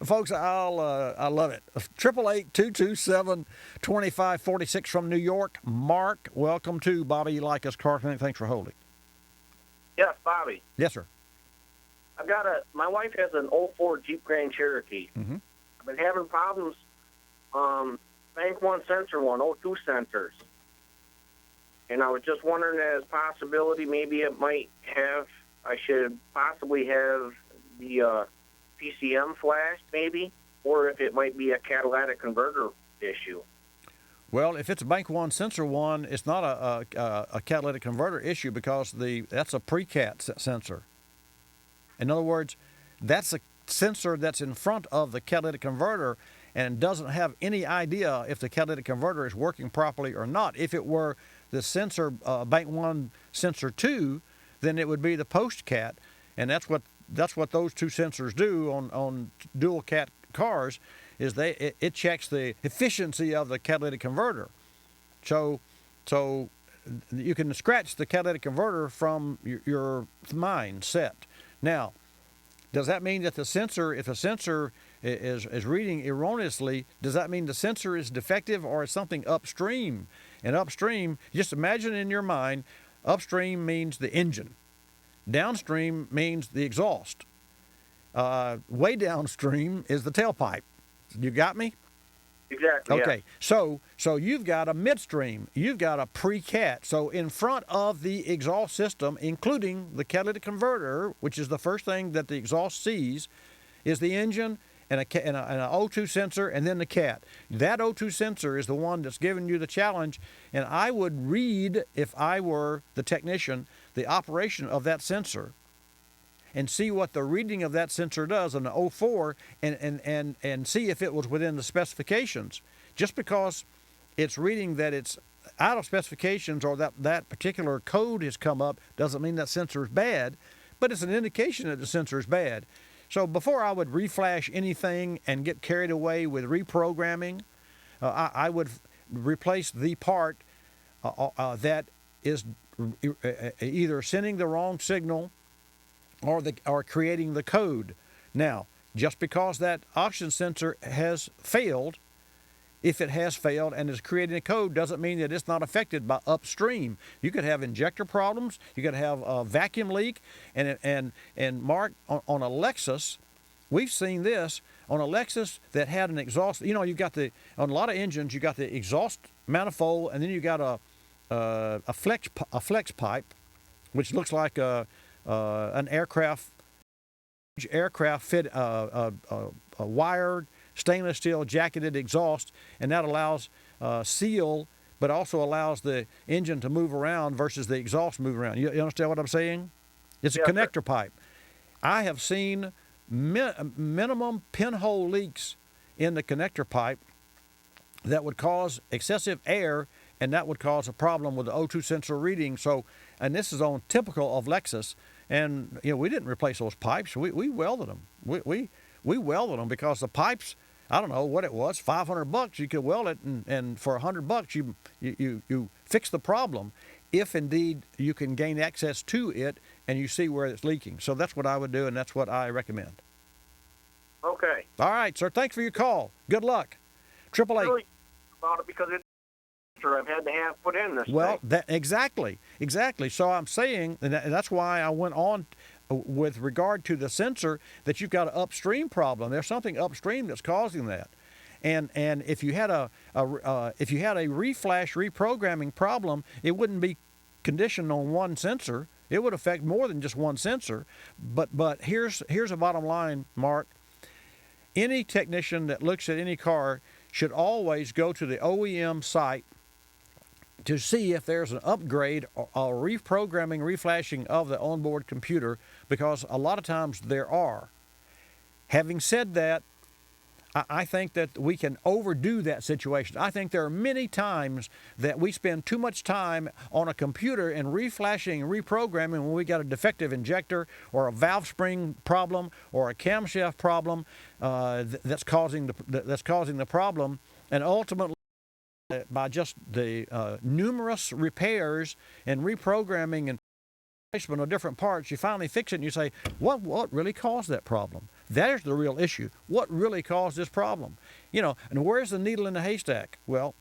Folks, I love it. 888-227-2546 from New York. Mark, welcome to Bobby Likis Car Clinic. Thanks for holding.
Yes, Bobby.
Yes, sir.
My wife has an 04 Jeep Grand Cherokee.
Mm-hmm.
I've been having problems, bank one sensor one, 02 sensors. And I was just wondering as possibility, maybe I should possibly have the PCM flashed, maybe, or if it might be a catalytic converter issue.
Well, if it's a bank one sensor one, it's not a catalytic converter issue because that's a pre-cat sensor. In other words, that's a sensor that's in front of the catalytic converter and doesn't have any idea if the catalytic converter is working properly or not. If it were the sensor, bank one sensor 2, then it would be the post-cat, and that's what those two sensors do on dual cat cars. Is it checks the efficiency of the catalytic converter. So you can scratch the catalytic converter from your mind set. Now, does that mean that if the sensor is reading erroneously, does that mean the sensor is defective or is something upstream? And upstream, just imagine in your mind, upstream means the engine. Downstream means the exhaust. Way downstream is the tailpipe. You got me?
Exactly.
Okay.
Yeah.
So you've got a midstream. You've got a pre-cat. So in front of the exhaust system, including the catalytic converter, which is the first thing that the exhaust sees, is the engine and an O2 sensor, and then the cat. That O2 sensor is the one that's giving you the challenge, and I would read, if I were the technician, the operation of that sensor and see what the reading of that sensor does on the 04 and see if it was within the specifications. Just because it's reading that it's out of specifications or that particular code has come up doesn't mean that sensor is bad, but it's an indication that the sensor is bad. So before I would reflash anything and get carried away with reprogramming, I would replace the part that is either sending the wrong signal or creating the code. Now, just because that oxygen sensor has failed, if it has failed and is creating a code, doesn't mean that it's not affected by upstream. You could have injector problems. You could have a vacuum leak. And Mark, on a Lexus, we've seen this on a Lexus that had an exhaust. You've got on a lot of engines, you got the exhaust manifold, and then you got a flex pipe, which looks like an aircraft fit a wired stainless steel jacketed exhaust, and that allows seal, but also allows the engine to move around versus the exhaust move around. You understand what I'm saying? It's a connector pipe. I have seen minimum pinhole leaks in the connector pipe that would cause excessive air, and that would cause a problem with the O2 sensor reading. So, and this is on typical of Lexus, and we didn't replace those pipes. We welded them. We welded them because the pipes, I don't know what it was, $500 you could weld it, and for $100 you fix the problem if indeed you can gain access to it and you see where it's leaking. So that's what I would do, and that's what I recommend.
Okay.
All right, sir. Thanks for your call. Good luck. 888.
Really about it because sensor I've had to have put in this
Well,
thing.
exactly. So I'm saying, and that's why I went on with regard to the sensor, that you've got an upstream problem. There's something upstream that's causing that. And if you had a reflash reprogramming problem, it wouldn't be conditioned on one sensor. It would affect more than just one sensor. But here's a bottom line, Mark. Any technician that looks at any car should always go to the OEM site to see if there's an upgrade or reprogramming, reflashing of the onboard computer, because a lot of times there are. Having said that, I think that we can overdo that situation. I think there are many times that we spend too much time on a computer and reflashing and reprogramming when we got a defective injector or a valve spring problem or a camshaft problem that's causing the problem, and ultimately by just the numerous repairs and reprogramming and replacement of different parts, you finally fix it and you say, what really caused that problem? There's the real issue. What really caused this problem? And where's the needle in the haystack? Well,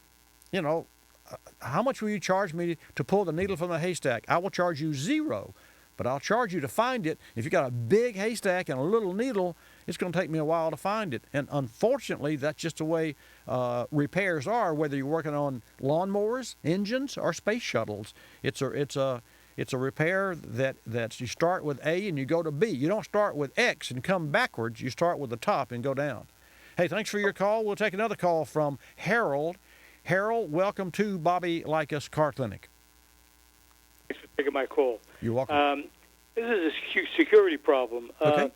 how much will you charge me to pull the needle from the haystack? I will charge you $0, but I'll charge you to find it. If you got a big haystack and a little needle, it's going to take me a while to find it. And unfortunately, that's just the way repairs are, whether you're working on lawnmowers, engines, or space shuttles. It's a repair that you start with A and you go to B. You don't start with X and come backwards. You start with the top and go down. Hey, thanks for your call. We'll take another call from Harold. Harold, welcome to Bobby Likis Car Clinic.
Thanks for taking my call.
You're welcome.
This is a security problem.
Okay.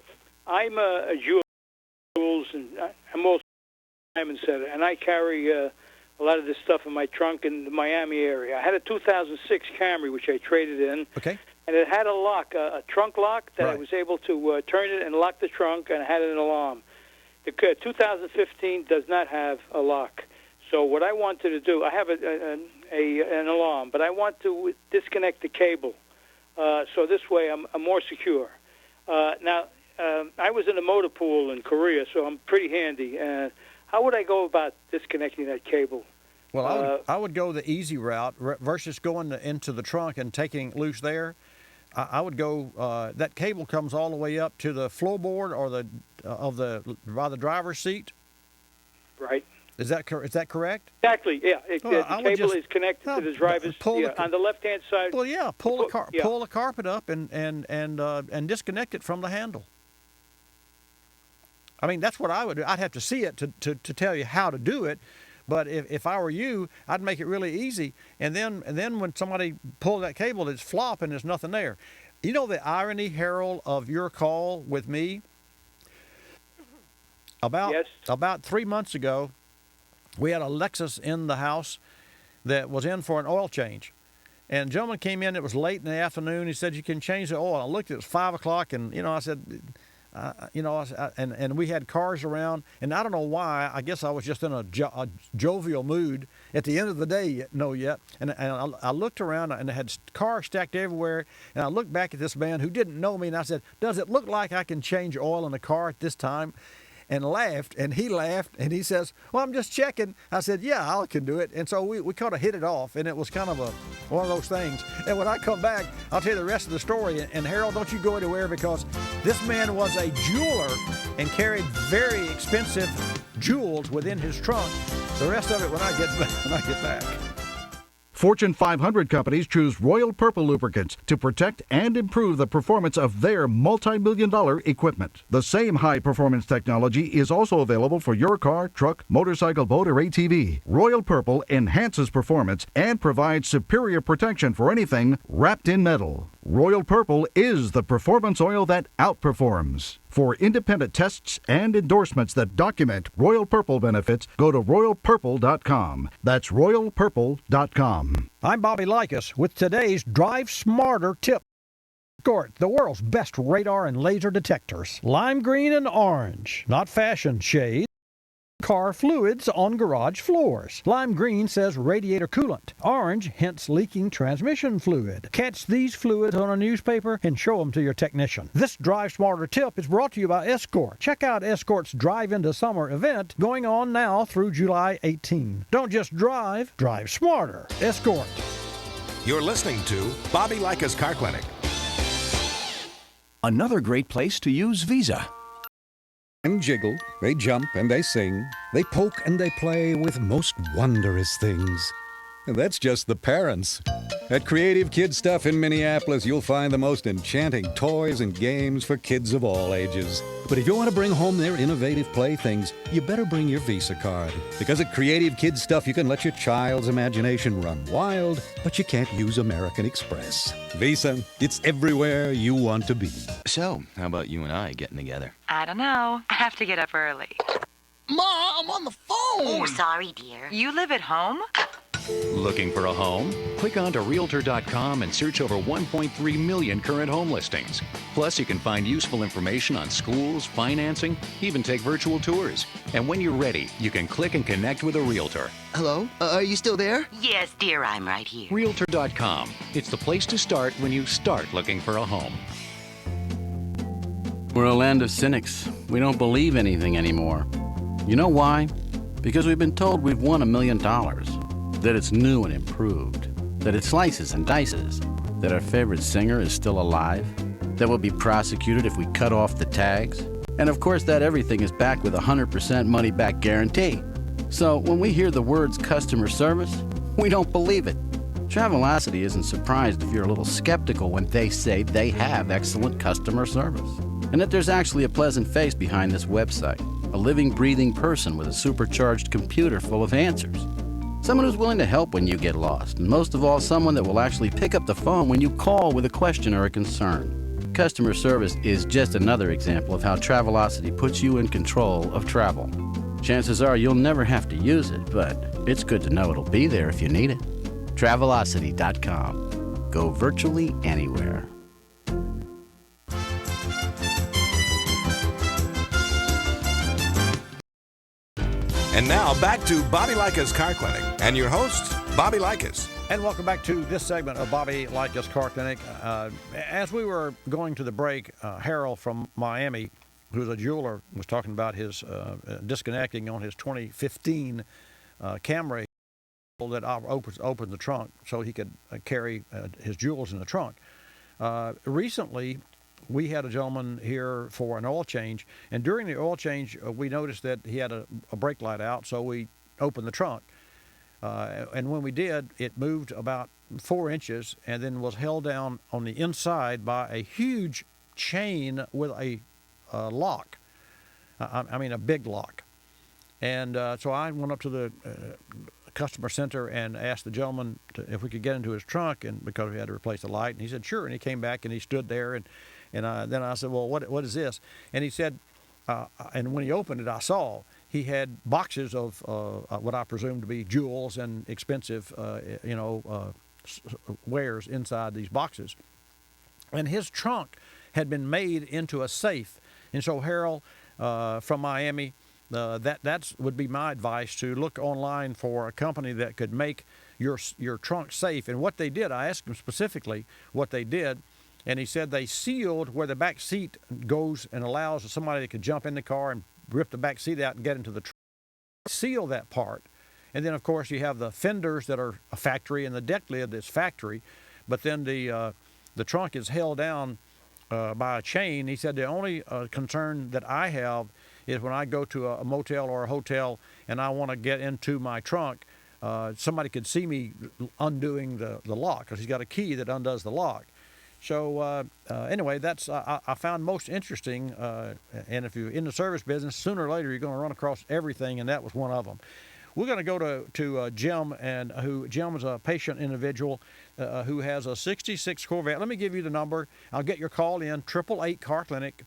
I'm a jewels, and I'm also a diamond setter, and I carry a lot of this stuff in my trunk in the Miami area. I had a 2006 Camry, which I traded in.
Okay.
And it had a lock, a trunk lock, that I
Right.
was able to turn it and lock the trunk, and it had an alarm. The 2015 does not have a lock. So what I wanted to do, I have an alarm, but I want to disconnect the cable. So this way I'm more secure. Now, I was in a motor pool in Korea, so I'm pretty handy. How would I go about disconnecting that cable?
Well, I would go the easy route versus going into the trunk and taking it loose there. I would go. That cable comes all the way up to the floorboard or by the driver's seat.
Right.
Is that correct?
Exactly. Yeah. The cable is connected to the driver's on the left-hand side.
Well, yeah. Pull the carpet up and disconnect it from the handle. I mean, that's what I would do. I'd have to see it to tell you how to do it. But if I were you, I'd make it really easy. And then when somebody pulls that cable, it's flop and there's nothing there. You know the irony, Harold, of your call with me? About 3 months ago, we had a Lexus in the house that was in for an oil change. And a gentleman came in, it was late in the afternoon. He said, "You can change the oil." I looked, it was 5 o'clock, and, I said... and we had cars around, and I don't know why. I guess I was just in a jovial mood at the end of the day, And I looked around, and I had cars stacked everywhere, and I looked back at this man who didn't know me, and I said, "Does it look like I can change oil in a car at this time?" And laughed, and he laughed, and he says, "Well, I'm just checking." I said, "Yeah, I can do it." And so we kind of hit it off, and it was kind of one of those things. And when I come back, I'll tell you the rest of the story. And Harold, don't you go anywhere, because this man was a jeweler and carried very expensive jewels within his trunk. The rest of it when I get back.
Fortune 500 companies choose Royal Purple lubricants to protect and improve the performance of their multi-million-dollar equipment. The same high-performance technology is also available for your car, truck, motorcycle, boat, or ATV. Royal Purple enhances performance and provides superior protection for anything wrapped in metal. Royal Purple is the performance oil that outperforms. For independent tests and endorsements that document Royal Purple benefits, go to royalpurple.com. That's royalpurple.com.
I'm Bobby Likis with today's Drive Smarter tip. Escort, the world's best radar and laser detectors. Lime green and orange, not fashion shades. car fluids on garage floors. Lime green says radiator coolant. Orange hints leaking transmission fluid. Catch these fluids on a newspaper and show them to your technician. This Drive Smarter tip is brought to you by Escort. Check out Escort's Drive into Summer event going on now through July 18. Don't just drive smarter. Escort.
You're listening to Bobby Likis Car Clinic.
Another great place to use Visa.
And jiggle, they jump and they sing, they poke and they play with most wondrous things. And that's just the parents. At Creative Kid Stuff in Minneapolis, you'll find the most enchanting toys and games for kids of all ages. But if you want to bring home their innovative playthings, you better bring your Visa card. Because at Creative Kid Stuff, you can let your child's imagination run wild, but you can't use American Express. Visa, it's everywhere you want to be.
So, how about you and I getting together?
I don't know. I have to get up early.
Ma, I'm on the phone.
Oh, sorry, dear. You live at home?
Looking for a home? Click on to Realtor.com and search over 1.3 million current home listings. Plus, you can find useful information on schools, financing, even take virtual tours. And when you're ready, you can click and connect with a realtor.
Hello? Are you still there?
Yes, dear, I'm right here.
Realtor.com. It's the place to start when you start looking for a home.
We're a land of cynics. We don't believe anything anymore. You know why? Because we've been told we've won $1 million. That it's new and improved, that it slices and dices, that our favorite singer is still alive, that we'll be prosecuted if we cut off the tags, and of course that everything is backed with a 100% money-back guarantee. So when we hear the words customer service, we don't believe it. Travelocity isn't surprised if you're a little skeptical when they say they have excellent customer service, and that there's actually a pleasant face behind this website, a living, breathing person with a supercharged computer full of answers. Someone who's willing to help when you get lost, and most of all, someone that will actually pick up the phone when you call with a question or a concern. Customer service is just another example of how Travelocity puts you in control of travel. Chances are you'll never have to use it, but it's good to know it'll be there if you need it. Travelocity.com. Go virtually anywhere.
And now back to Bobby Likis Car Clinic and your host, Bobby Likis.
And welcome back to this segment of Bobby Likis Car Clinic. As we were going to the break, Harold from Miami, who's a jeweler, was talking about his disconnecting on his 2015 Camry that opened the trunk so he could carry his jewels in the trunk. Recently, we had a gentleman here for an oil change, and during the oil change, we noticed that he had a brake light out, so we opened the trunk. And when we did, it moved about 4 inches and then was held down on the inside by a huge chain with a lock. I mean, a big lock. And so I went up to the customer center and asked the gentleman if we could get into his trunk, and because we had to replace the light. And he said, sure. And he came back and he stood there, and then I said, well, what is this? And he said, and when he opened it, I saw he had boxes of what I presume to be jewels and expensive, wares inside these boxes. And his trunk had been made into a safe. And so Harold from Miami, that would be my advice, to look online for a company that could make your trunk safe. And what they did, I asked him specifically what they did, and he said they sealed where the back seat goes and allows somebody that could jump in the car and rip the back seat out and get into the trunk. Seal that part. And then, of course, you have the fenders that are a factory and the deck lid that's factory. But then the trunk is held down by a chain. He said the only concern that I have is when I go to a motel or a hotel and I want to get into my trunk, somebody could see me undoing the lock, because he's got a key that undoes the lock. So anyway, that's I found most interesting. And if you're in the service business, sooner or later you're going to run across everything, and that was one of them. We're going to go to Jim, and Jim is a patient individual who has a '66 Corvette. Let me give you the number. I'll get your call in, 888 Car Clinic,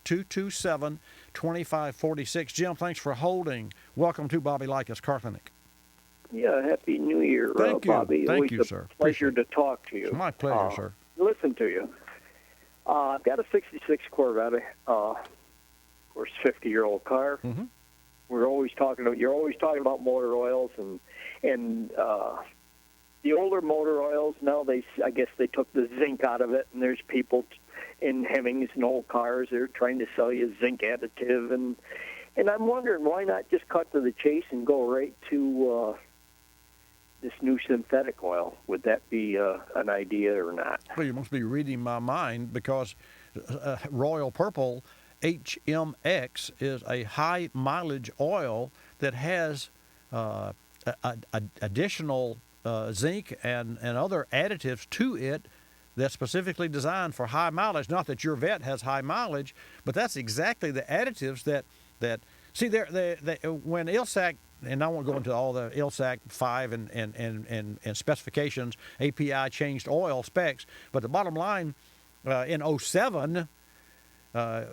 888-227-2546. Jim, thanks for holding. Welcome to Bobby Likis Car Clinic.
Yeah, Happy New Year,
Thank you.
Bobby.
Thank
Always
you, sir.
Pleasure to talk to you.
It's my pleasure, sir.
Listen to you. I've got a '66 Corvette, of course, 50-year-old car.
Mm-hmm.
You're always talking about motor oils and the older motor oils. Now I guess they took the zinc out of it, and there's people in Hemmings and old cars. They're trying to sell you zinc additive, and I'm wondering why not just cut to the chase and go right to this new synthetic oil. Would that be an idea or not?
Well, you must be reading my mind, because Royal Purple HMX is a high mileage oil that has additional zinc and other additives to it that's specifically designed for high mileage. Not that your vet has high mileage, but that's exactly the additives that see when ILSAC, and I won't go into all the ILSAC 5 and specifications, API changed oil specs, but the bottom line in 07,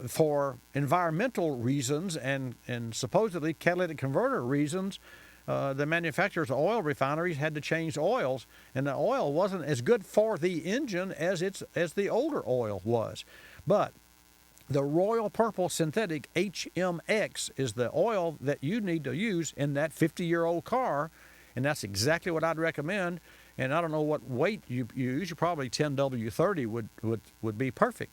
for environmental reasons and supposedly catalytic converter reasons, the manufacturers of oil refineries had to change oils, and the oil wasn't as good for the engine as the older oil was. But the Royal Purple Synthetic HMX is the oil that you need to use in that 50-year-old car, and that's exactly what I'd recommend. And I don't know what weight you use. Probably 10W30 would be perfect.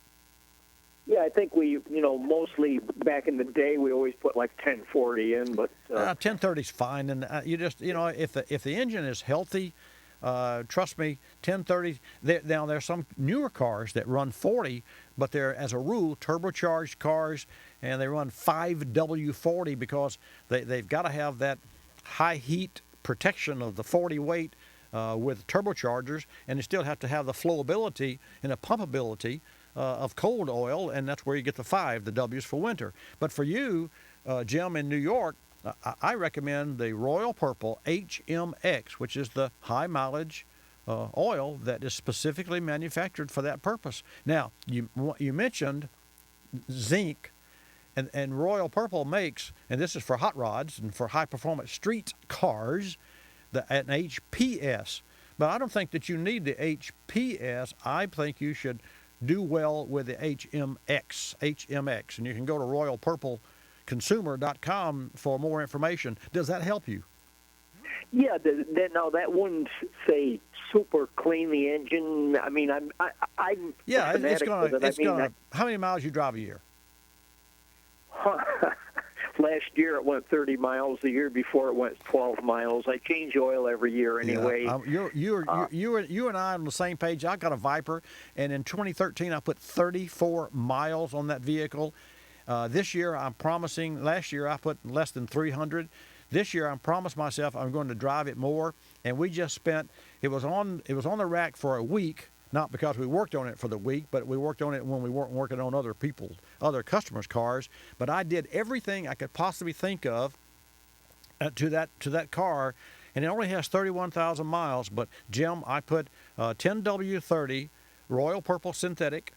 Yeah, I think mostly back in the day, we always put like 1040 in, but
1030 is fine. And you just, if the engine is healthy, trust me, 1030. Now there's some newer cars that run 40, but they're, as a rule, turbocharged cars, and they run 5W40 because they've got to have that high heat protection of the 40 weight with turbochargers, and they still have to have the flowability and the pumpability of cold oil, and that's where you get the 5, the W's for winter. But for you, Jim, in New York, I recommend the Royal Purple HMX, which is the high mileage oil that is specifically manufactured for that purpose. Now, you mentioned zinc, and Royal Purple makes, and this is for hot rods and for high performance street cars, an HPS. But I don't think that you need the HPS. I think you should do well with the HMX, and you can go to royalpurpleconsumer.com for more information. Does that help you?
Yeah, that wouldn't say super clean the engine. I mean, I'm
yeah, it's gonna.
I
how many miles you drive a year?
Last year it went 30 miles. The year before it went 12 miles. I change oil every year anyway.
Yeah, you and I are on the same page. I got a Viper, and in 2013 I put 34 miles on that vehicle. This year I'm promising. Last year I put less than 300. This year I promised myself I'm going to drive it more. And we just spent. It was on the rack for a week. Not because we worked on it for the week, but we worked on it when we weren't working on other customers' cars. But I did everything I could possibly think of to that car, and it only has 31,000 miles. But Jim, I put 10W30 Royal Purple Synthetic,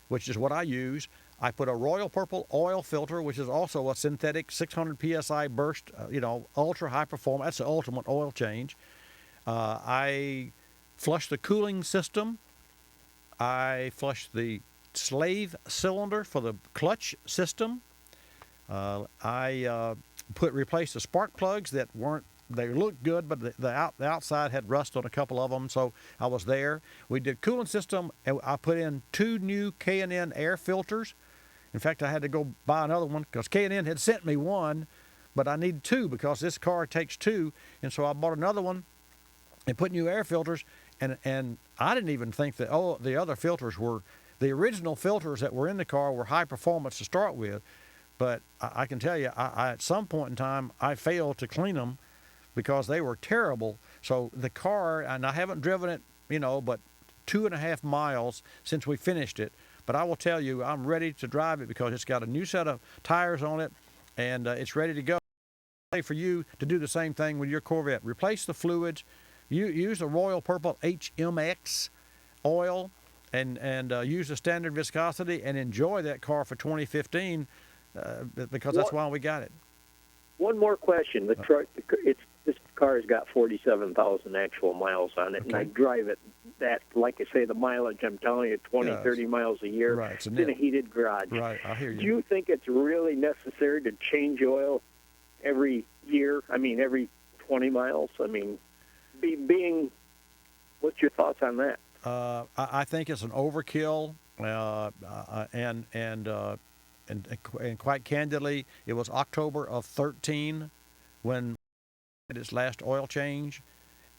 which is what I use. I put a Royal Purple oil filter, which is also a synthetic 600 psi burst, ultra high performance. That's the ultimate oil change. I flushed the cooling system. I flushed the slave cylinder for the clutch system. I replaced the spark plugs that weren't. They looked good, but the outside had rust on a couple of them, so I was there. We did cooling system, and I put in 2 new K&N air filters. In fact, I had to go buy another one because K&N had sent me one, but I needed 2 because this car takes 2, and so I bought another one and put new air filters. And I didn't even think that the other filters were the original filters that were in the car were high performance to start with, but I can tell you, I at some point in time I failed to clean them because they were terrible. So the car, and I haven't driven it, but 2.5 miles since we finished it. But I will tell you, I'm ready to drive it because it's got a new set of tires on it, and it's ready to go. For you to do the same thing with your Corvette, replace the fluids. You use the Royal Purple HMX oil and use the standard viscosity and enjoy that car for 2015 because that's why we got it.
One more question. The truck, this car has got 47,000 actual miles on it, and I drive it like I say, the mileage, I'm telling you, 30 miles a year.
Right.
It's in a heated garage.
Right, I hear you.
Do you think it's really necessary to change oil every year? I mean, every 20 miles? I mean, what's your thoughts on that?
I think it's an overkill, and quite candidly, it was October of 13 when its last oil change,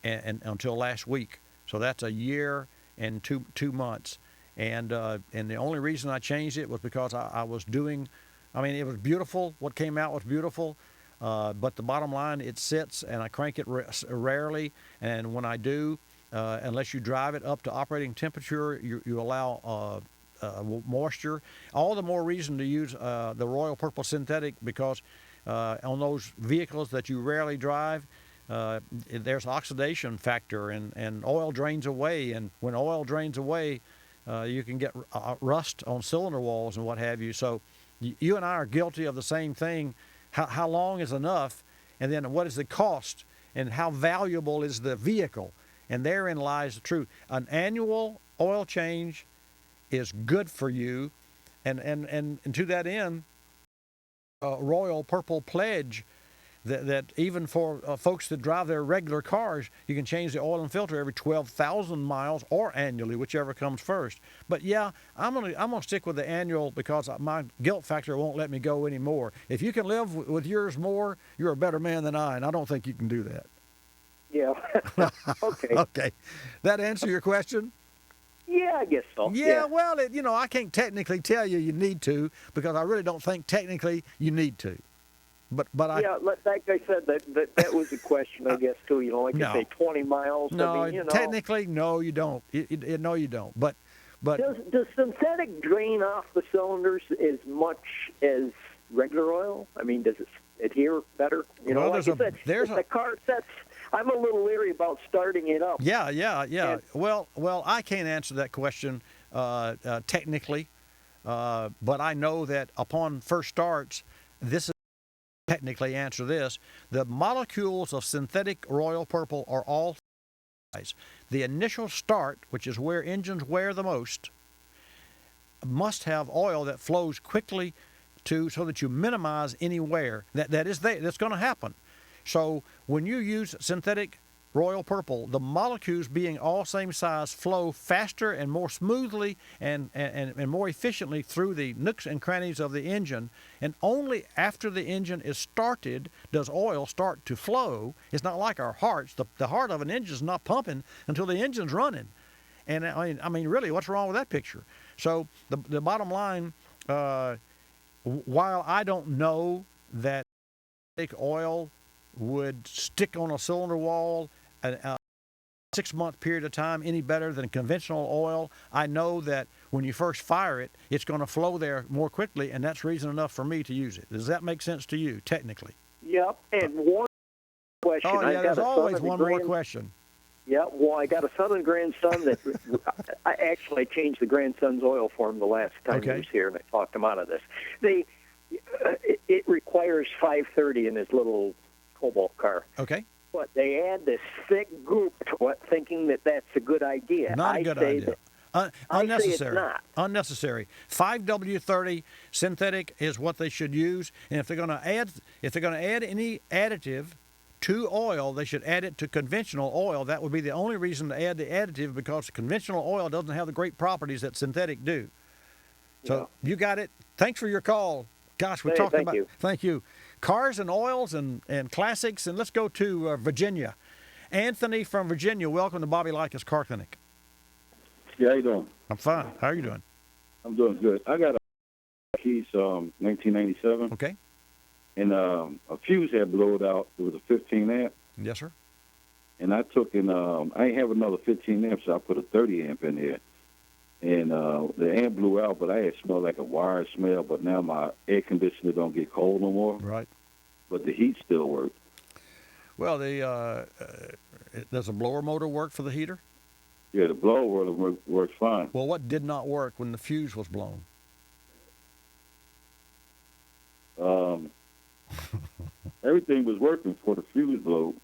and until last week. So that's a year and two months. And the only reason I changed it was because I was doing. I mean, it was beautiful. What came out was beautiful. But the bottom line, it sits, and I crank it rarely. And when I do, unless you drive it up to operating temperature, you allow moisture. All the more reason to use the Royal Purple Synthetic, because on those vehicles that you rarely drive, there's oxidation factor, and oil drains away. And when oil drains away, you can get rust on cylinder walls and what have you. So you and I are guilty of the same thing. How long is enough? And then what is the cost? And how valuable is the vehicle? And therein lies the truth. An annual oil change is good for you. And to that end, Royal Purple pledge that even for folks that drive their regular cars, you can change the oil and filter every 12,000 miles or annually, whichever comes first. But yeah, I'm gonna stick with the annual because my guilt factor won't let me go anymore. If you can live with yours more, you're a better man than I, and I don't think you can do that.
Yeah. Okay.
Okay. That answer your question?
Yeah, I guess so.
Yeah. Well, I can't technically tell you need to, because I really don't think technically you need to. But
like I said, that was a question, I guess, too. Like
no.
you say, 20 miles.
No,
I mean,
technically, no, you don't. No, you don't. But
does synthetic drain off the cylinders as much as regular oil? I mean, does it adhere better?
Well,
like you said, if the car sets, I'm a little leery about starting it up.
Yeah. Well, I can't answer that question technically, but I know that upon first starts, this is technically answer this. The molecules of synthetic Royal Purple are all size. The initial start, which is where engines wear the most, must have oil that flows quickly so that you minimize any wear. That's going to happen. So when you use synthetic Royal Purple, the molecules being all same size flow faster and more smoothly and more efficiently through the nooks and crannies of the engine. And only after the engine is started does oil start to flow. It's not like our hearts. The heart of an engine is not pumping until the engine's running. And I mean, really, what's wrong with that picture? So the bottom line, while I don't know that oil would stick on a cylinder wall a 6-month period of time any better than conventional oil, I know that when you first fire it, it's going to flow there more quickly, and that's reason enough for me to use it. Does that make sense to you, technically?
Yep. And one question.
Oh, yeah, there's always one more question.
Yeah, well, I got a son and grandson that I changed the grandson's oil for him the last time he was here, and I talked him out of this. It requires 530 in his little Cobalt car.
Okay.
But they add this thick goop to it, thinking that that's a good idea.
Not a good idea. Unnecessary.
I say it's not.
Unnecessary. 5W30 synthetic is what they should use, and if they're going to add any additive to oil, they should add it to conventional oil. That would be the only reason to add the additive, because conventional oil doesn't have the great properties that synthetic do. So You got it. Thanks for your call. Gosh, we're talking about. Thank you. Cars and oils and classics, and let's go to Virginia. Anthony from Virginia, welcome to Bobby Likis Car Clinic.
Yeah, how you doing?
I'm fine. How are you doing?
I'm doing good. I got a Likis 1997.
Okay.
And a fuse had blowed out. It was a 15 amp.
Yes, sir.
And I took I ain't have another 15 amp, so I put a 30 amp in there. And the amp blew out, but I had smelled like a wire smell. But now my air conditioner don't get cold no more.
Right.
But the heat still works.
Well, does a blower motor work for the heater?
Yeah, the blower motor works fine.
Well, what did not work when the fuse was blown?
Everything was working before the fuse blew.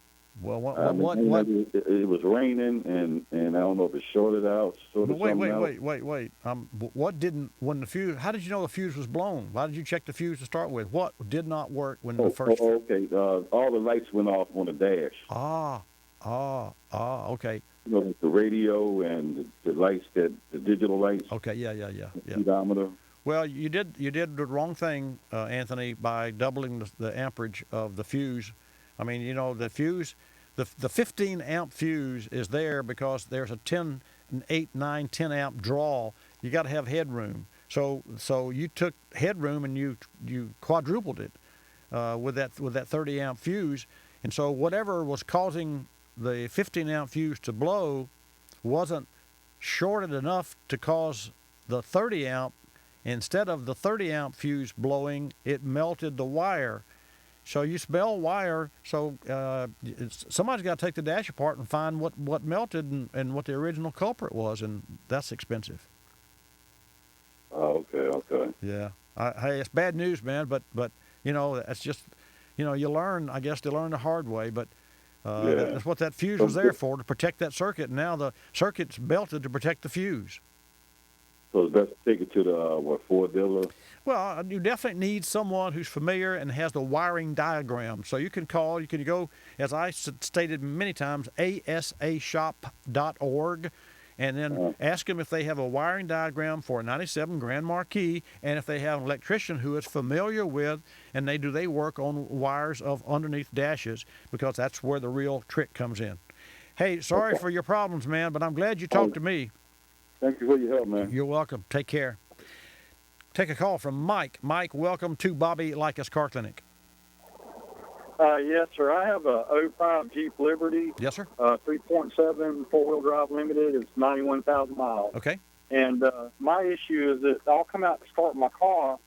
Well,
It was raining, and I don't know if it shorted out.
Wait. When the fuse? How did you know the fuse was blown? Why did you check the fuse to start with? What did not work when the first?
Okay. All the lights went off on the dash.
Okay.
You know, the radio and the lights, the digital lights.
Okay. Yeah.
Speedometer.
Well, you did the wrong thing, Anthony, by doubling the amperage of the fuse. I mean, you know, the fuse, the 15 amp fuse is there because there's a 10, 8, 9, 10 amp draw. You got to have headroom. So you took headroom and you quadrupled it with that 30 amp fuse. And so whatever was causing the 15 amp fuse to blow wasn't shorted enough to cause the 30 amp. Instead of the 30 amp fuse blowing, it melted the wire. So you smell wire, so somebody's got to take the dash apart and find what melted and what the original culprit was, and that's expensive.
Oh, okay.
Yeah. Hey, it's bad news, man, but you know, that's just, you know, you learn, I guess, to learn the hard way, but that's what that fuse was there for, to protect that circuit, and now the circuit's belted to protect the fuse.
So it's best to take it to the Ford dealer?
Well, you definitely need someone who's familiar and has the wiring diagram. So you can go, as I stated many times, asashop.org, and then ask them if they have a wiring diagram for a 97 Grand Marquis, and if they have an electrician who is familiar with, and they work on wires of underneath dashes, because that's where the real trick comes in. Hey, sorry for your problems, man, but I'm glad you talked to me.
Thank you for your help, man.
You're welcome. Take care. Take a call from Mike. Mike, welcome to Bobby Likis Car Clinic.
Yes, sir. I have a 05 Jeep Liberty.
Yes, sir.
3.7 four-wheel drive limited. It's 91,000 miles.
Okay.
And my issue is that I'll come out to start my car,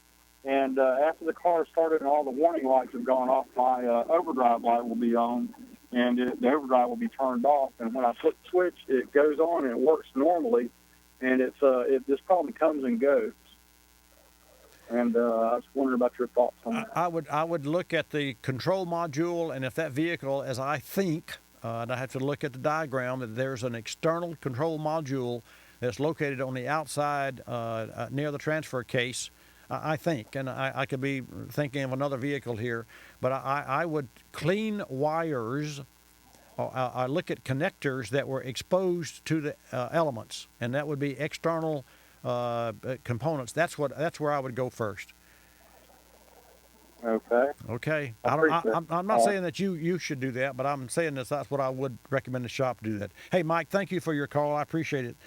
and after the car started and all the warning lights have gone off, my overdrive light will be on, and the overdrive will be turned off. And when I flip the switch, it goes on and it works normally. And it just probably comes and goes. And I was wondering about your thoughts on that.
I would look at the control module, and if that vehicle, as I think, and I have to look at the diagram, that there's an external control module that's located on the outside near the transfer case, I think, and I could be thinking of another vehicle here, but I would clean wires. I look at connectors that were exposed to the elements, and that would be external components. That's where I would go first.
Okay.
I'm not saying that you should do that, but I'm saying that's what I would recommend the shop do that. Hey, Mike, thank you for your call. I appreciate it.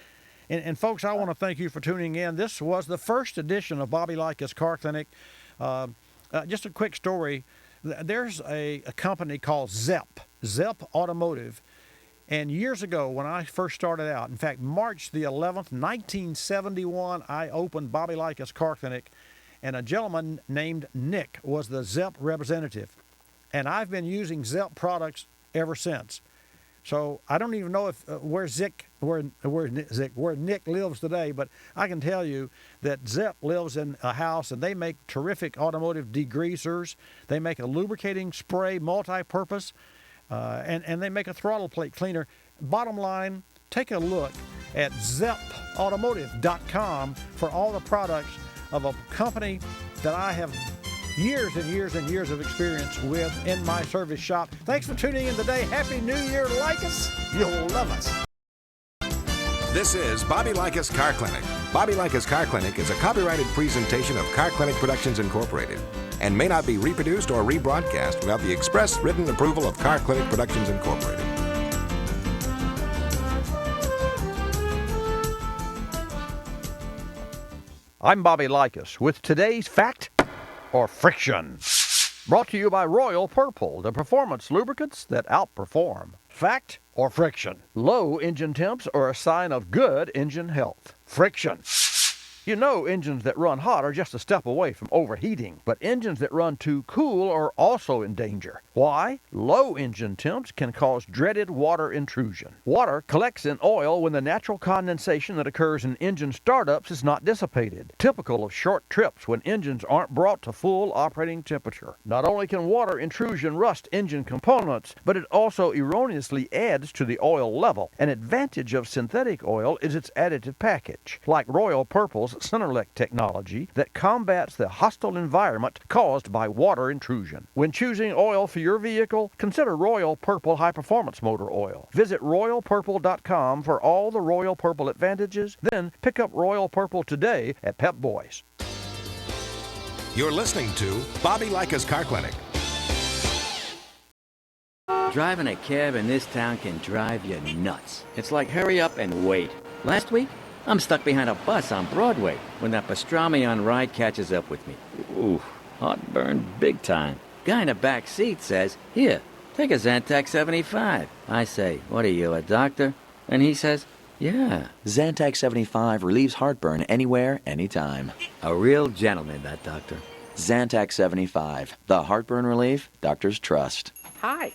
And folks, I want to thank you for tuning in. This was the first edition of Bobby Likis Car Clinic. Just a quick story. There's a company called Zepp Automotive. And years ago, when I first started out, in fact, March the 11th, 1971, I opened Bobby Likis Car Clinic, and a gentleman named Nick was the Zepp representative. And I've been using Zepp products ever since. So I don't even know if where Nick lives today, but I can tell you that Zepp lives in a house, and they make terrific automotive degreasers. They make a lubricating spray, multi-purpose, and they make a throttle plate cleaner. Bottom line, take a look at zeppautomotive.com for all the products of a company that I have years and years and years of experience with in my service shop. Thanks for tuning in today. Happy New Year. Like us, you'll love us.
This is Bobby Likis Car Clinic. Bobby Likis Car Clinic is a copyrighted presentation of Car Clinic Productions Incorporated and may not be reproduced or rebroadcast without the express written approval of Car Clinic Productions Incorporated.
I'm Bobby Likis with today's Fact or Friction. Brought to you by Royal Purple, the performance lubricants that outperform. Fact or friction? Low engine temps are a sign of good engine health. Friction. You know engines that run hot are just a step away from overheating, but engines that run too cool are also in danger. Why? Low engine temps can cause dreaded water intrusion. Water collects in oil when the natural condensation that occurs in engine startups is not dissipated, typical of short trips when engines aren't brought to full operating temperature. Not only can water intrusion rust engine components, but it also erroneously adds to the oil level. An advantage of synthetic oil is its additive package, like Royal Purple's Centerlec technology that combats the hostile environment caused by water intrusion. When choosing oil for your vehicle, consider Royal Purple High Performance Motor Oil. Visit royalpurple.com for all the Royal Purple advantages, then pick up Royal Purple today at Pep Boys.
You're listening to Bobby Likis Car Clinic.
Driving a cab in this town can drive you nuts. It's like hurry up and wait. Last week, I'm stuck behind a bus on Broadway when that pastrami on ride catches up with me. Ooh, heartburn big time. Guy in the back seat says, "Here, take a Zantac 75. I say, "What are you, a doctor?" And he says, "Yeah."
Zantac 75 relieves heartburn anywhere, anytime.
A real gentleman, that doctor.
Zantac 75, the heartburn relief doctors trust.
Hi.